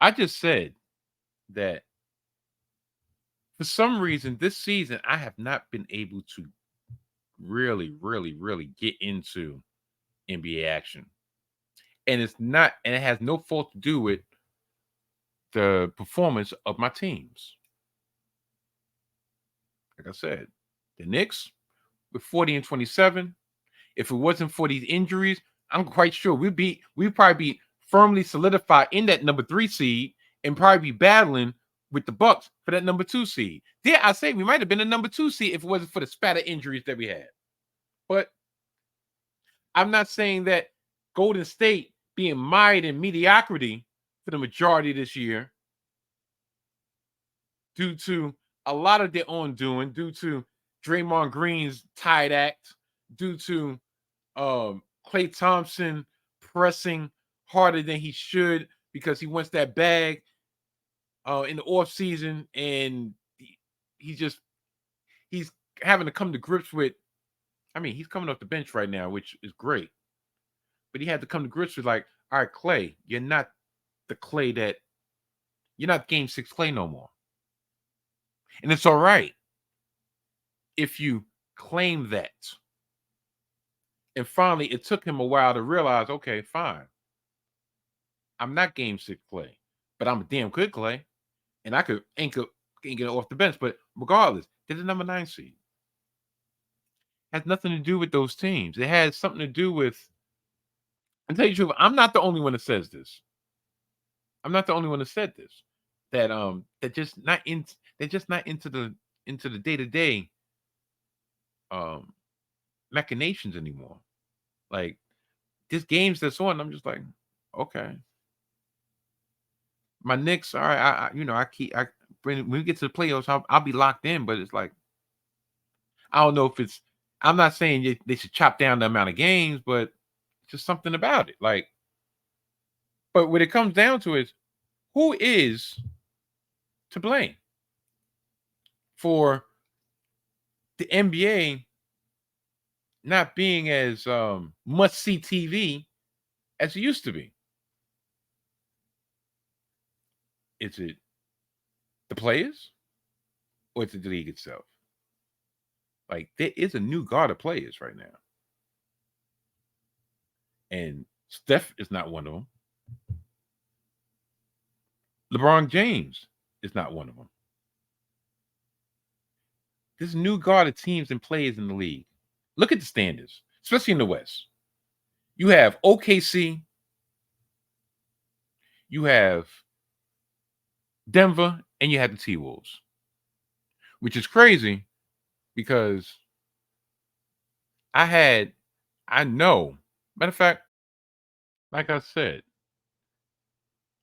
I just said that for some reason this season I have not been able to really get into NBA action. And it has no fault to do with the performance of my teams. Like I said, the Knicks with 40-27. If it wasn't for these injuries, I'm quite sure we'd probably be firmly solidified in that number 3 seed and probably be battling with the Bucks for that number 2 seed. Dare I say we might have been a number 2 seed if it wasn't for the spatter injuries that we had. But I'm not saying that Golden State being mired in mediocrity for the majority of this year due to a lot of their own doing, due to Draymond Green's tired act, due to Klay Thompson pressing harder than he should because he wants that bag in the offseason, and he's having to come to grips with. I mean, he's coming off the bench right now, which is great, but he had to come to grips with like, all right, Klay, you're not Game 6 Klay no more, and it's all right if you claim that. And finally, it took him a while to realize, okay, fine. I'm not Game 6 Klay, but I'm a damn good Klay. And I could ain't get off the bench. But regardless, they're the number 9 seed. Has nothing to do with those teams. It has something to do with, I'll tell you the truth, I'm not the only one that says this. I'm not the only one that said this. That they're just not into the day-to-day machinations anymore. Like, this games that's on, I'm just like, okay. My Knicks, all right, when we get to the playoffs, I'll be locked in, but it's like, I don't know if it's, I'm not saying they should chop down the amount of games, but just something about it. Like, but when it comes down to it, who is to blame for the NBA not being as must-see TV as it used to be? Is it the players or is it the league itself? Like, there is a new guard of players right now. And Steph is not one of them. LeBron James is not one of them. This new guard of teams and players in the league. Look at the standings, especially in the West. You have OKC. You have Denver, and you have the T-Wolves, which is crazy because matter of fact, like I said,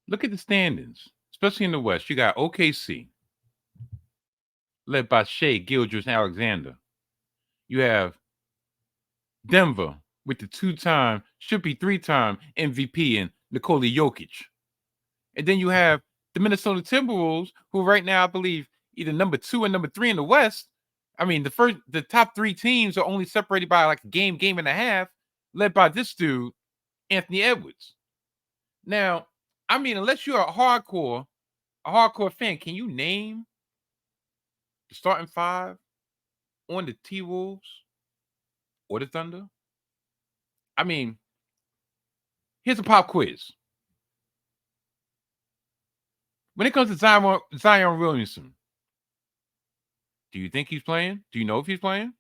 look at the standings, especially in the West. You got OKC, led by Shea Gilgeous-Alexander. You have Denver with the 2-time, should be 3-time MVP in Nikola Jokic. And then you have the Minnesota Timberwolves, who right now, I believe, either number 2 and number 3 in the West. I mean, the top 3 teams are only separated by like a game and a half, led by this dude, Anthony Edwards. Now, I mean, unless you're a hardcore fan, can you name the starting 5 on the T-Wolves or the Thunder? I mean, here's a pop quiz. When it comes to Zion Williamson, do you think he's playing? Do you know if he's playing?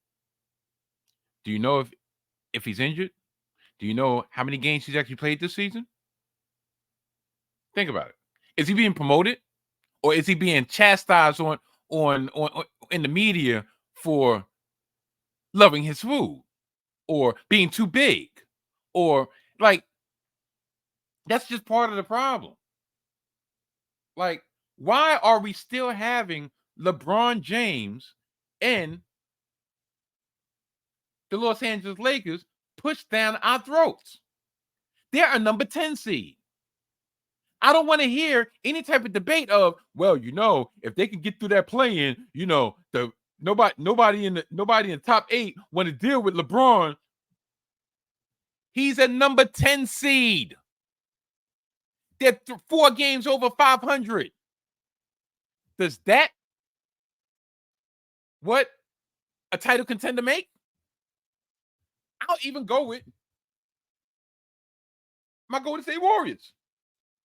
Do you know if he's injured? Do you know how many games he's actually played this season? Think about it. Is he being promoted, or is he being chastised on in the media for loving his food, or being too big, or like that's just part of the problem. Like, why are we still having LeBron James and the Los Angeles Lakers pushed down our throats? They're a number 10 seed. I don't want to hear any type of debate of, well, if they can get through that play-in, nobody in the top 8 want to deal with LeBron. He's a number 10 seed. They're 4 games over 500. Does that what a title contender make? I'll even go with my Golden State Warriors.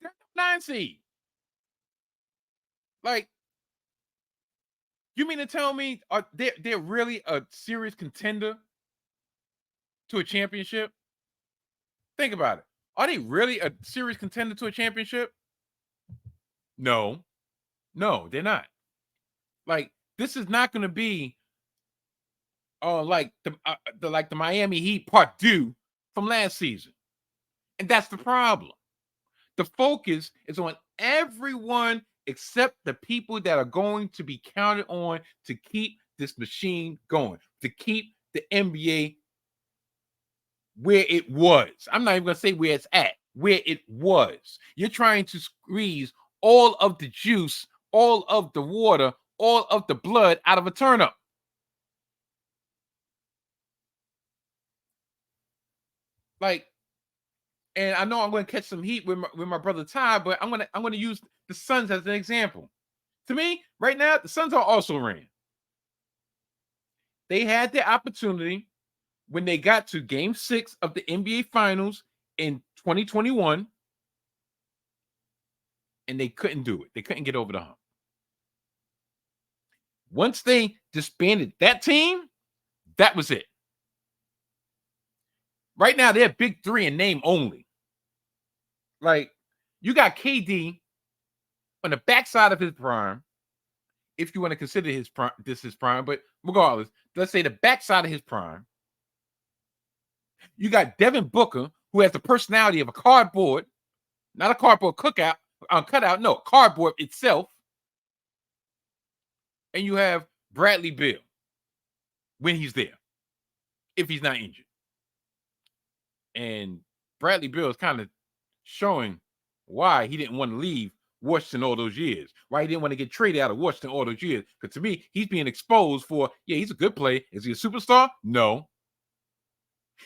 They're 9 seed. Like, you mean to tell me they're really a serious contender to a championship? Think about it. Are they really a serious contender to a championship? No, they're not. Like, this is not going to be like the Miami Heat Part 2 from last season. And that's the problem. The focus is on everyone except the people that are going to be counted on to keep this machine going, to keep the NBA where it was. I'm not even going to say where it's at, where it was. You're trying to squeeze all of the juice, all of the water, all of the blood out of a turnip. Like, and I know I'm going to catch some heat with my brother Ty, but I'm going to use the Suns as an example. To me, right now, the Suns are also ran. They had the opportunity when they got to Game 6 of the NBA Finals in 2021, and they couldn't do it. They couldn't get over the hump. Once they disbanded that team, that was it. Right now, they're big 3 in name only. Like, you got KD on the backside of his prime, if you want to consider his prime, but regardless, let's say the backside of his prime. You got Devin Booker, who has the personality of a cardboard, not a cardboard cutout, no, cardboard itself. And you have Bradley Beal when he's there, if he's not injured. And Bradley Beal is kind of showing why he didn't want to leave Washington all those years, why he didn't want to get traded out of Washington all those years. Because to me, he's being exposed for, he's a good player. Is he a superstar? No.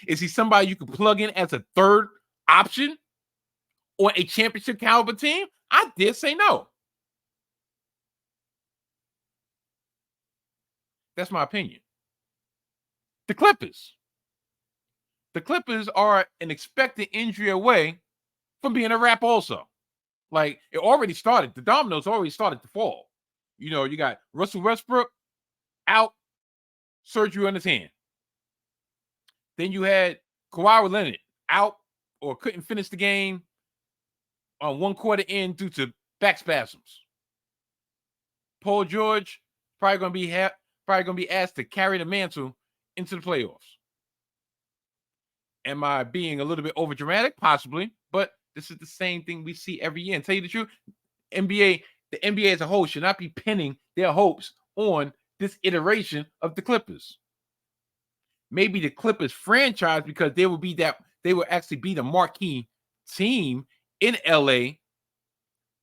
Is he somebody you can plug in as a third option on a championship caliber team? I dare say no. That's my opinion. The Clippers are an expected injury away from being a wrap also. Like, it already started. The dominoes already started to fall. You got Russell Westbrook out, surgery on his hand. Then you had Kawhi Leonard out or couldn't finish the game on 1 quarter in due to back spasms. Paul George probably going to be asked to carry the mantle into the playoffs. Am I being a little bit overdramatic? Possibly, but this is the same thing we see every year. And tell you the truth, the NBA as a whole should not be pinning their hopes on this iteration of the Clippers. Maybe the Clippers franchise, because they will actually be the marquee team in LA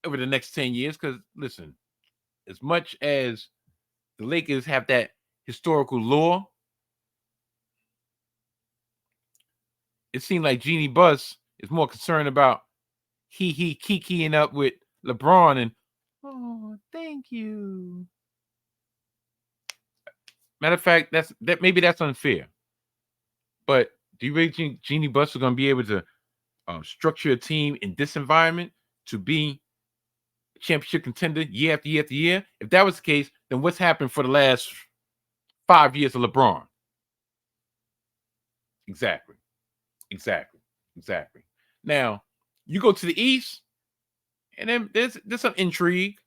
over the next 10 years. Because listen, as much as the Lakers have that historical lore, it seemed like Jeannie Buss is more concerned about kikiing up with LeBron and, oh, thank you. Matter of fact, maybe that's unfair. But do you really think Jeannie Buss is going to be able to structure a team in this environment to be championship contender year after year after year. If that was the case, then what's happened for the last 5 years of LeBron? Exactly. Exactly. Now, you go to the East, and then there's some intrigue,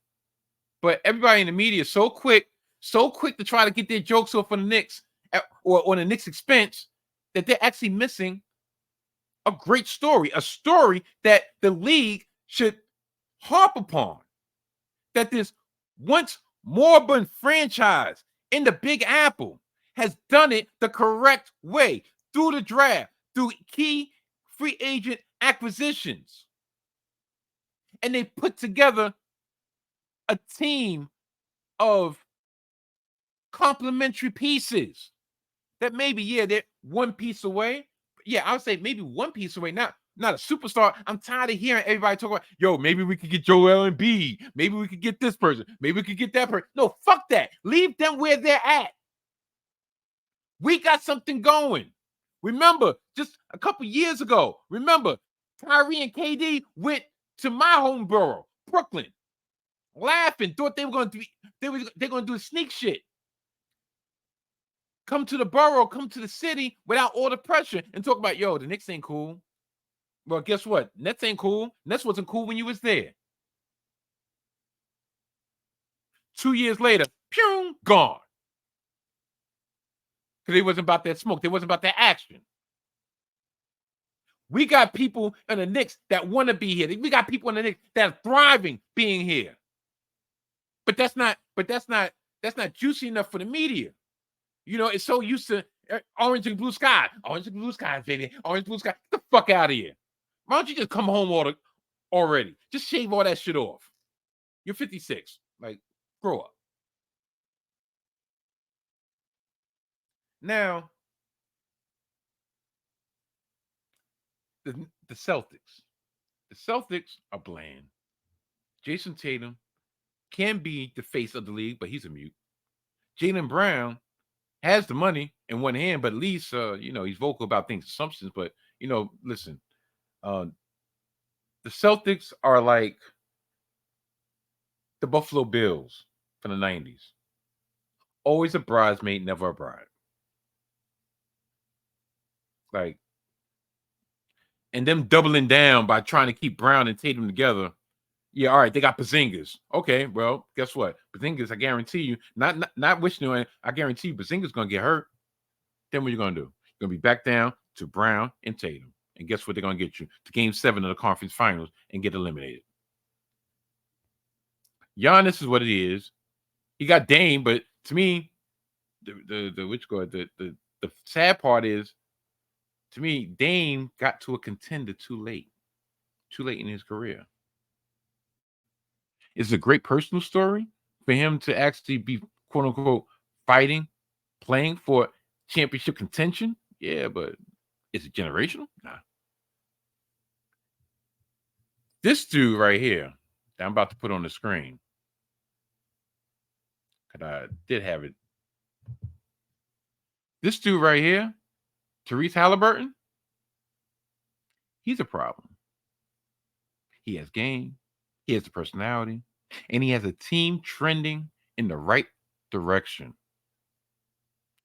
but everybody in the media is so quick to try to get their jokes off on the Knicks or on the Knicks' expense that they're actually missing a great story, a story that the league should harp upon. That this once moribund franchise in the Big Apple has done it the correct way through the draft, through key free agent acquisitions. And they put together a team of complementary pieces that maybe, yeah, they're one piece away. Yeah, I would say maybe one piece away, not a superstar. I'm tired of hearing everybody talk about, yo, maybe we could get Joel Embiid. Maybe we could get this person. Maybe we could get that person. No, fuck that. Leave them where they're at. We got something going. Remember, just a couple years ago, Kyrie and KD went to my home borough, Brooklyn, laughing, thought they were going to they're going to do sneak shit. Come to the borough, come to the city without all the pressure and talk about, yo, the Knicks ain't cool. Well, guess what? Nets ain't cool. Nets wasn't cool when you was there. 2 years later, pew, gone. Because they wasn't about that smoke. They wasn't about that action. We got people in the Knicks that want to be here. We got people in the Knicks that are thriving being here. But that's not juicy enough for the media. You know, it's so used to orange and blue sky. Orange and blue skies, baby. Orange, blue sky. Get the fuck out of here. Why don't you just come home already? Just shave all that shit off. You're 56. Like, grow up. Now, the Celtics. The Celtics are bland. Jayson Tatum can be the face of the league, but he's a mute. Jaylen Brown has the money in one hand, but at least he's vocal about things, assumptions. But listen, the Celtics are like the Buffalo Bills from the 90s. Always a bridesmaid, never a bride. Like, and them doubling down by trying to keep Brown and Tatum together. Yeah, all right, they got Porzingis. Okay, well, guess what? Porzingis, I guarantee you, not wishing on it, I guarantee you Porzingis going to get hurt. Then what are you going to do? You're going to be back down to Brown and Tatum. And guess what they're going to get you? To Game 7 of the conference finals and get eliminated. Giannis is what it is. He got Dame, but to me, the sad part is, to me, Dame got to a contender too late in his career. It's a great personal story for him to actually be, quote unquote, fighting, playing for championship contention. Yeah, but is it generational? Nah. This dude right here that I'm about to put on the screen, because I did have it. This dude right here, Tyrese Haliburton, he's a problem. He has game, he has the personality, and he has a team trending in the right direction.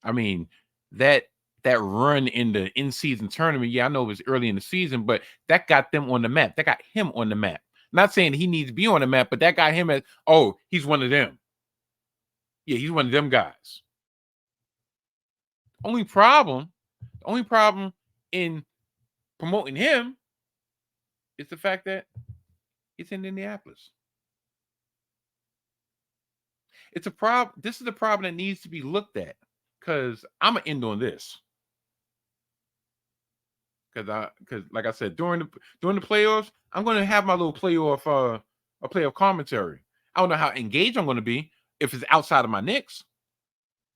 I mean, that run in the in-season tournament, yeah, I know it was early in the season, but that got them on the map. That got him on the map. Not saying he needs to be on the map, but that got him as, oh, he's one of them. Yeah, he's one of them guys. Only problem in promoting him is the fact that it's in Indianapolis. It's a problem. This is a problem that needs to be looked at, because I'm gonna end on this. Because like I said, during the playoffs, I'm gonna have my little playoff commentary. I don't know how engaged I'm gonna be if it's outside of my Knicks,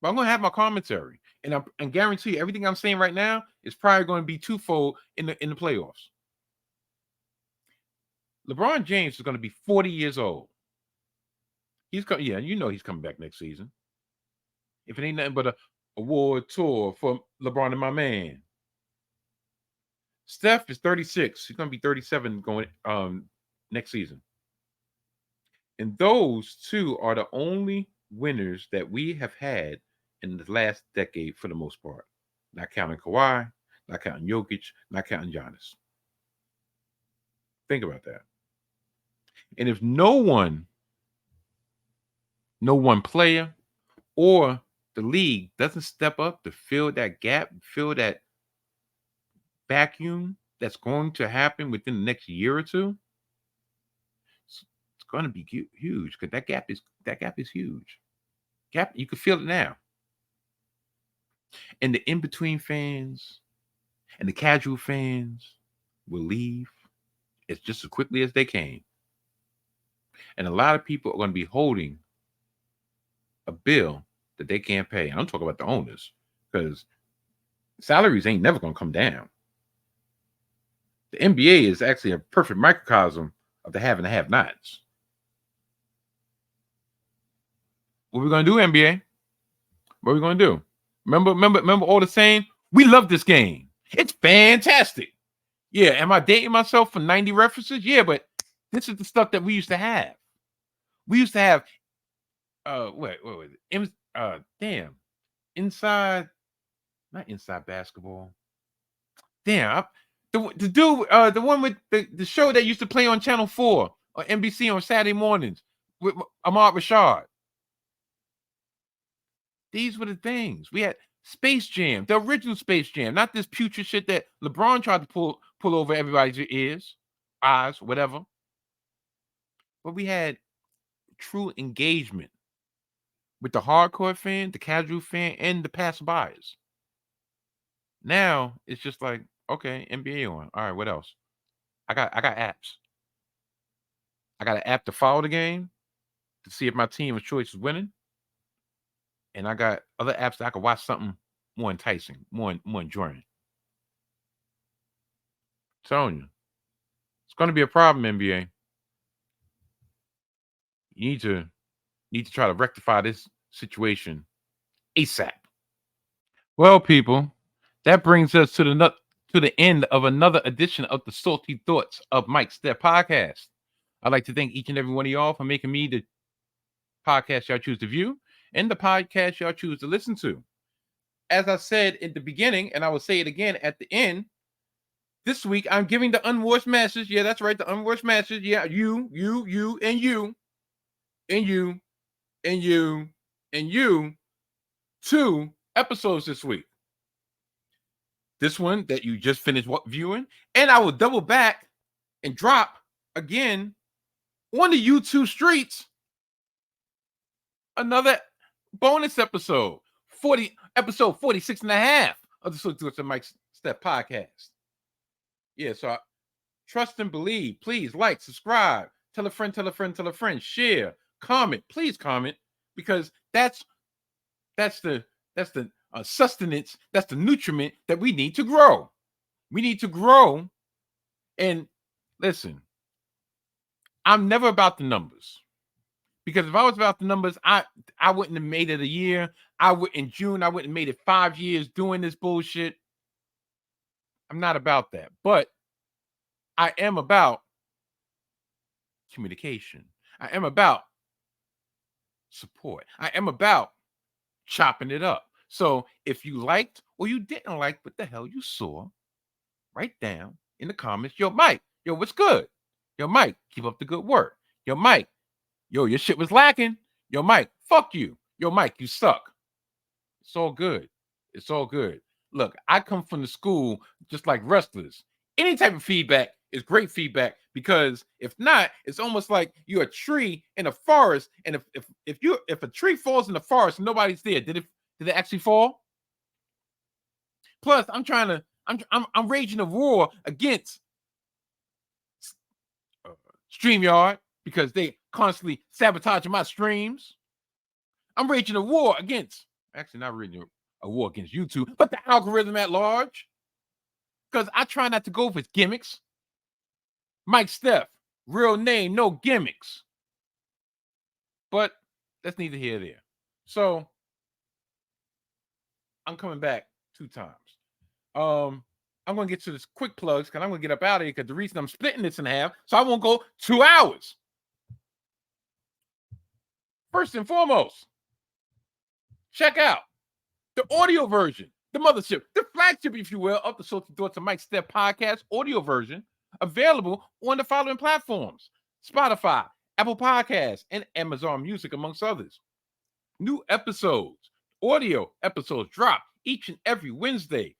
but I'm gonna have my commentary, and I guarantee you everything I'm saying right now is probably going to be twofold in the playoffs. LeBron James is going to be 40 years old. He's coming. Yeah, he's coming back next season. If it ain't nothing but a award tour for LeBron and my man. Steph is 36. He's going to be 37 going next season. And those two are the only winners that we have had in the last decade for the most part. Not counting Kawhi, not counting Jokic, not counting Giannis. Think about that. And if no one player or the league doesn't step up to fill that gap, fill that vacuum that's going to happen within the next year or two, it's going to be huge because that gap is huge. Gap, you can feel it now. And the in between fans and the casual fans will leave as just as quickly as they came. And a lot of people are going to be holding a bill that they can't pay. And I'm talking about the owners because salaries ain't never going to come down. The NBA is actually a perfect microcosm of the have and the have-nots. What are we going to do, NBA? What are we going to do? Remember all the saying? We love this game. It's fantastic. Yeah, am I dating myself for 90 references? Yeah, but this is the stuff that we used to have. We used to have what was it? Inside, not inside basketball. Damn, the dude, the one with the show that used to play on Channel 4 or NBC on Saturday mornings with Ahmad Rashad. These were the things. We had Space Jam, the original Space Jam, not this putrid shit that LeBron tried to pull over everybody's ears, eyes, whatever. But we had true engagement with the hardcore fan, the casual fan, and the passerbyers. Now it's just like, okay, NBA on. All right, what else? I got apps. I got an app to follow the game to see if my team of choice is winning. And I got other apps that I can watch something more enticing, more enjoying. I'm telling you, it's going to be a problem, NBA. You need to try to rectify this situation ASAP. Well, people, that brings us to the end of another edition of the Salty Thoughts of Mike Steph podcast. I'd like to thank each and every one of y'all for making me the podcast y'all choose to view and the podcast y'all choose to listen to. As I said in the beginning, and I will say it again at the end, this week I'm giving the unwashed masses. Yeah, that's right, the unwashed masses. Yeah, you, and you, and you, and you, and you, 2 episodes this week. This one that you just finished viewing, and I will double back and drop again on the YouTube streets another bonus episode, episode 46 and a half of the Salty Thoughts of Mike Steph podcast. Yeah, so trust and believe. Please like, subscribe, tell a friend, share, comment. Please comment, because that's the sustenance, that's the nutriment that we need to grow. We need to grow. And listen, I'm never about the numbers, because if I was about the numbers, I wouldn't have made it a year. I wouldn't have made it 5 years doing this bullshit. I'm not about that, but I am about communication. I am about support. I am about chopping it up. So if you liked or you didn't like what the hell you saw, write down in the comments, yo, Mike, yo, what's good? Yo, Mike, keep up the good work. Yo, Mike, yo, your shit was lacking. Yo, Mike, fuck you. Yo, Mike, you suck. It's all good. It's all good. Look, I come from the school just like wrestlers. Any type of feedback is great feedback, because if not, it's almost like you're a tree in a forest, and if a tree falls in the forest and nobody's there, did it actually fall? Plus, I'm raging a war against StreamYard because they constantly sabotaging my streams. I'm raging a war against, actually not raging a war against YouTube, but the algorithm at large, because I try not to go with gimmicks. Mike Steph, real name, no gimmicks. But that's neither here nor there. So I'm coming back 2 times. I'm going to get to this quick plugs, because I'm going to get up out of here, because the reason I'm splitting this in half, so I won't go 2 hours. First and foremost, check out the audio version, the mothership, the flagship, if you will, of the Salty Thoughts of Mike Steph podcast audio version, available on the following platforms: Spotify, Apple Podcasts, and Amazon Music, amongst others. New episodes, audio episodes drop each and every Wednesday.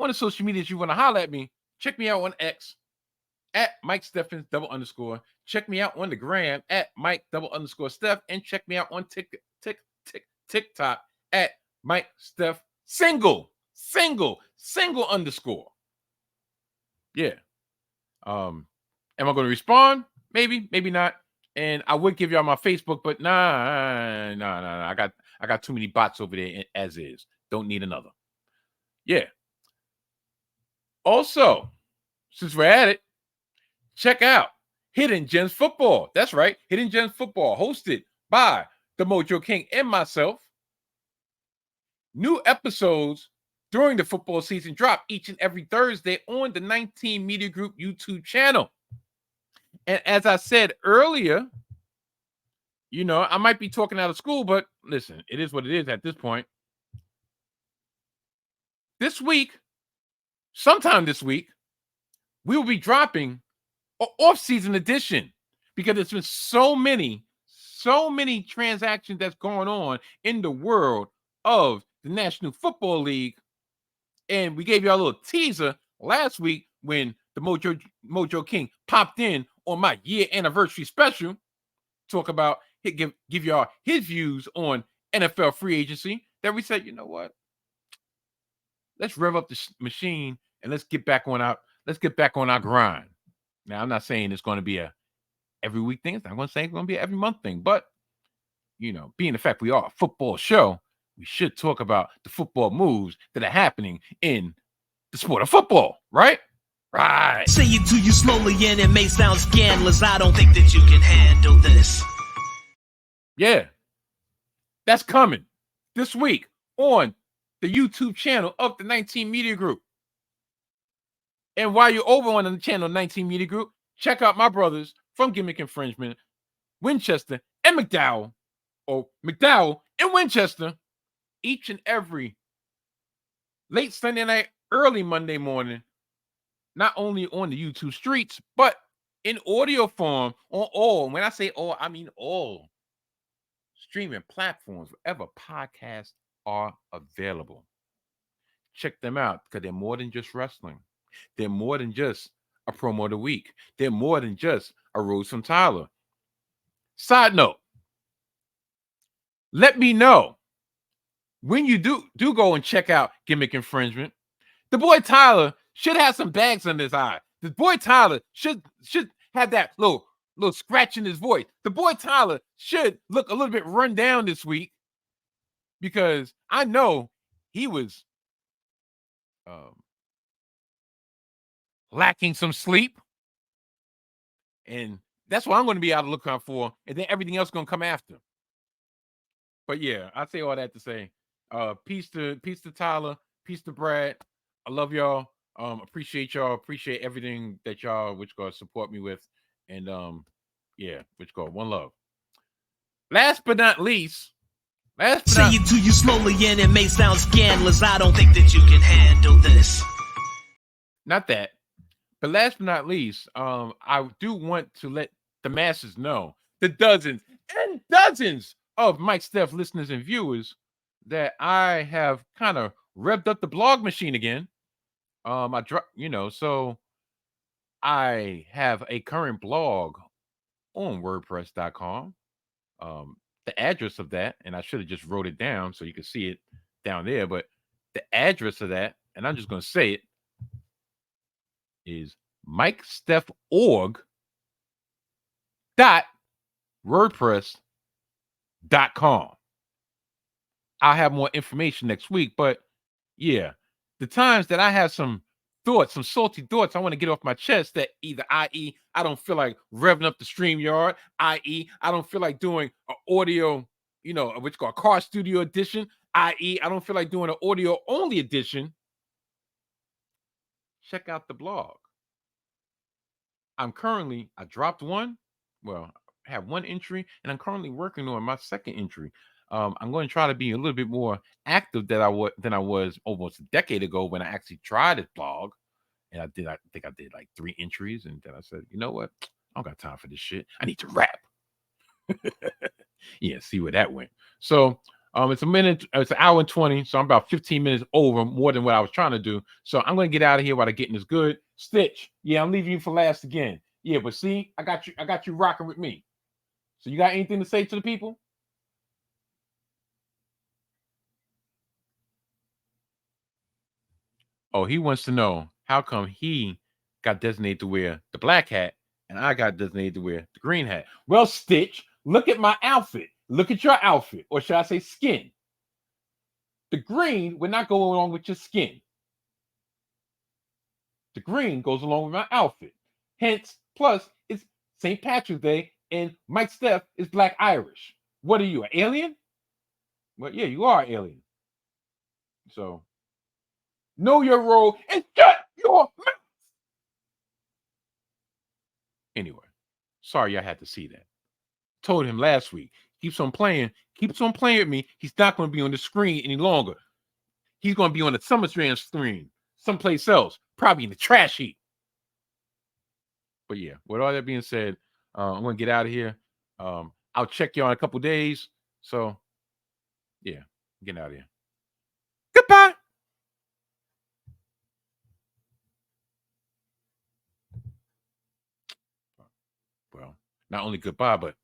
On the social medias you want to holler at me, check me out on X at Mike Steffens _. Check me out on the gram at Mike _Steph, and check me out on TikTok at Mike Steph single _. Yeah. Am I going to respond? Maybe, maybe not. And I would give y'all my Facebook, but nah. I got too many bots over there as is. Don't need another. Yeah. Also, since we're at it, check out Hidden Gems Football. That's right, Hidden Gems Football, hosted by the Mojo King and myself. New episodes during the football season drop each and every Thursday on the 19 Media Group YouTube channel. And as I said earlier, you know, I might be talking out of school, but listen, it is what it is at this point. This week, sometime this week, we will be dropping an off-season edition because there's been so many transactions that's going on in the world of the National Football League. And we gave you a little teaser last week when the Mojo King popped in on my year anniversary special, talk about, give y'all his views on NFL free agency, that we said, you know what? Let's rev up the machine and let's get back on our grind. Now, I'm not saying it's going to be a every week thing. I'm not going to say it's going to be an every month thing, but you know, being the fact we are a football show, we should talk about the football moves that are happening in the sport of football, right? Right. Say it to you slowly and it may sound scandalous. I don't think that you can handle this. Yeah. That's coming this week on the YouTube channel of the 19 Media Group. And while you're over on the channel 19 Media Group, check out my brothers from Gimmick Infringement, Winchester and McDowell, or McDowell and Winchester, each and every late Sunday night, early Monday morning, not only on the YouTube streets, but in audio form on all, when I say all, I mean all streaming platforms, wherever podcasts are available. Check them out because they're more than just wrestling. They're more than just a promo of the week. They're more than just a Rose from Tyler. Side note, let me know when you do go and check out Gimmick Infringement. The boy Tyler should have some bags under his eye. The boy Tyler should have that little scratch in his voice. The boy Tyler should look a little bit run down this week because I know he was lacking some sleep. And that's what I'm going to be out of lookout for. And then everything else going to come after. But yeah, I say all that to say, peace to Tyler, peace to Brad. I love y'all. Appreciate y'all. Appreciate everything that y'all, which go support me with. And yeah, which go one love. Last but not least, say it to you slowly and it may sound scandalous. I don't think that you can handle this. Not that. But last but not least, I do want to let the masses know, the dozens and dozens of Mike Steph listeners and viewers, that I have kind of revved up the blog machine again. So I have a current blog on WordPress.com. The address of that, and I should have just wrote it down so you can see it down there, but the address of that, and I'm just going to say it, is MikeStephOrg.wordpress.com. I'll have more information next week, but yeah, the times that I have some thoughts, some salty thoughts I want to get off my chest, that either, i.e., I don't feel like revving up the StreamYard, i.e., I don't feel like doing an audio, what's called a car studio edition, i.e., I don't feel like doing an audio only edition. Check out the blog. I dropped one. Well, have one entry, and I'm currently working on my second entry. I'm going to try to be a little bit more active than I was almost a decade ago when I actually tried this blog. And I think I did like 3 entries, and then I said, you know what? I don't got time for this shit. I need to rap. Yeah, see where that went. So it's it's an hour and 20, so I'm about 15 minutes over more than what I was trying to do. So I'm gonna get out of here while the getting is good. Stitch, yeah, I'm leaving you for last again. Yeah, but see, I got you rocking with me. So you got anything to say to the people? Oh, he wants to know how come he got designated to wear the black hat and I got designated to wear the green hat. Well, Stitch, look at my outfit. Look at your outfit, or should I say skin? The green would not go along with your skin. The green goes along with my outfit. Hence, plus it's St. Patrick's Day and Mike Steph is Black Irish. What are you, an alien? Well, yeah, you are an alien. So know your role and shut your mouth. Anyway, sorry I had to see that. Told him last week, keeps on playing with me. He's not going to be on the screen any longer. He's going to be on the SummerSlam screen, someplace else, probably in the trash heap. But yeah, with all that being said, I'm going to get out of here. I'll check you on a couple days. So yeah, getting out of here. Goodbye. Well, not only goodbye, but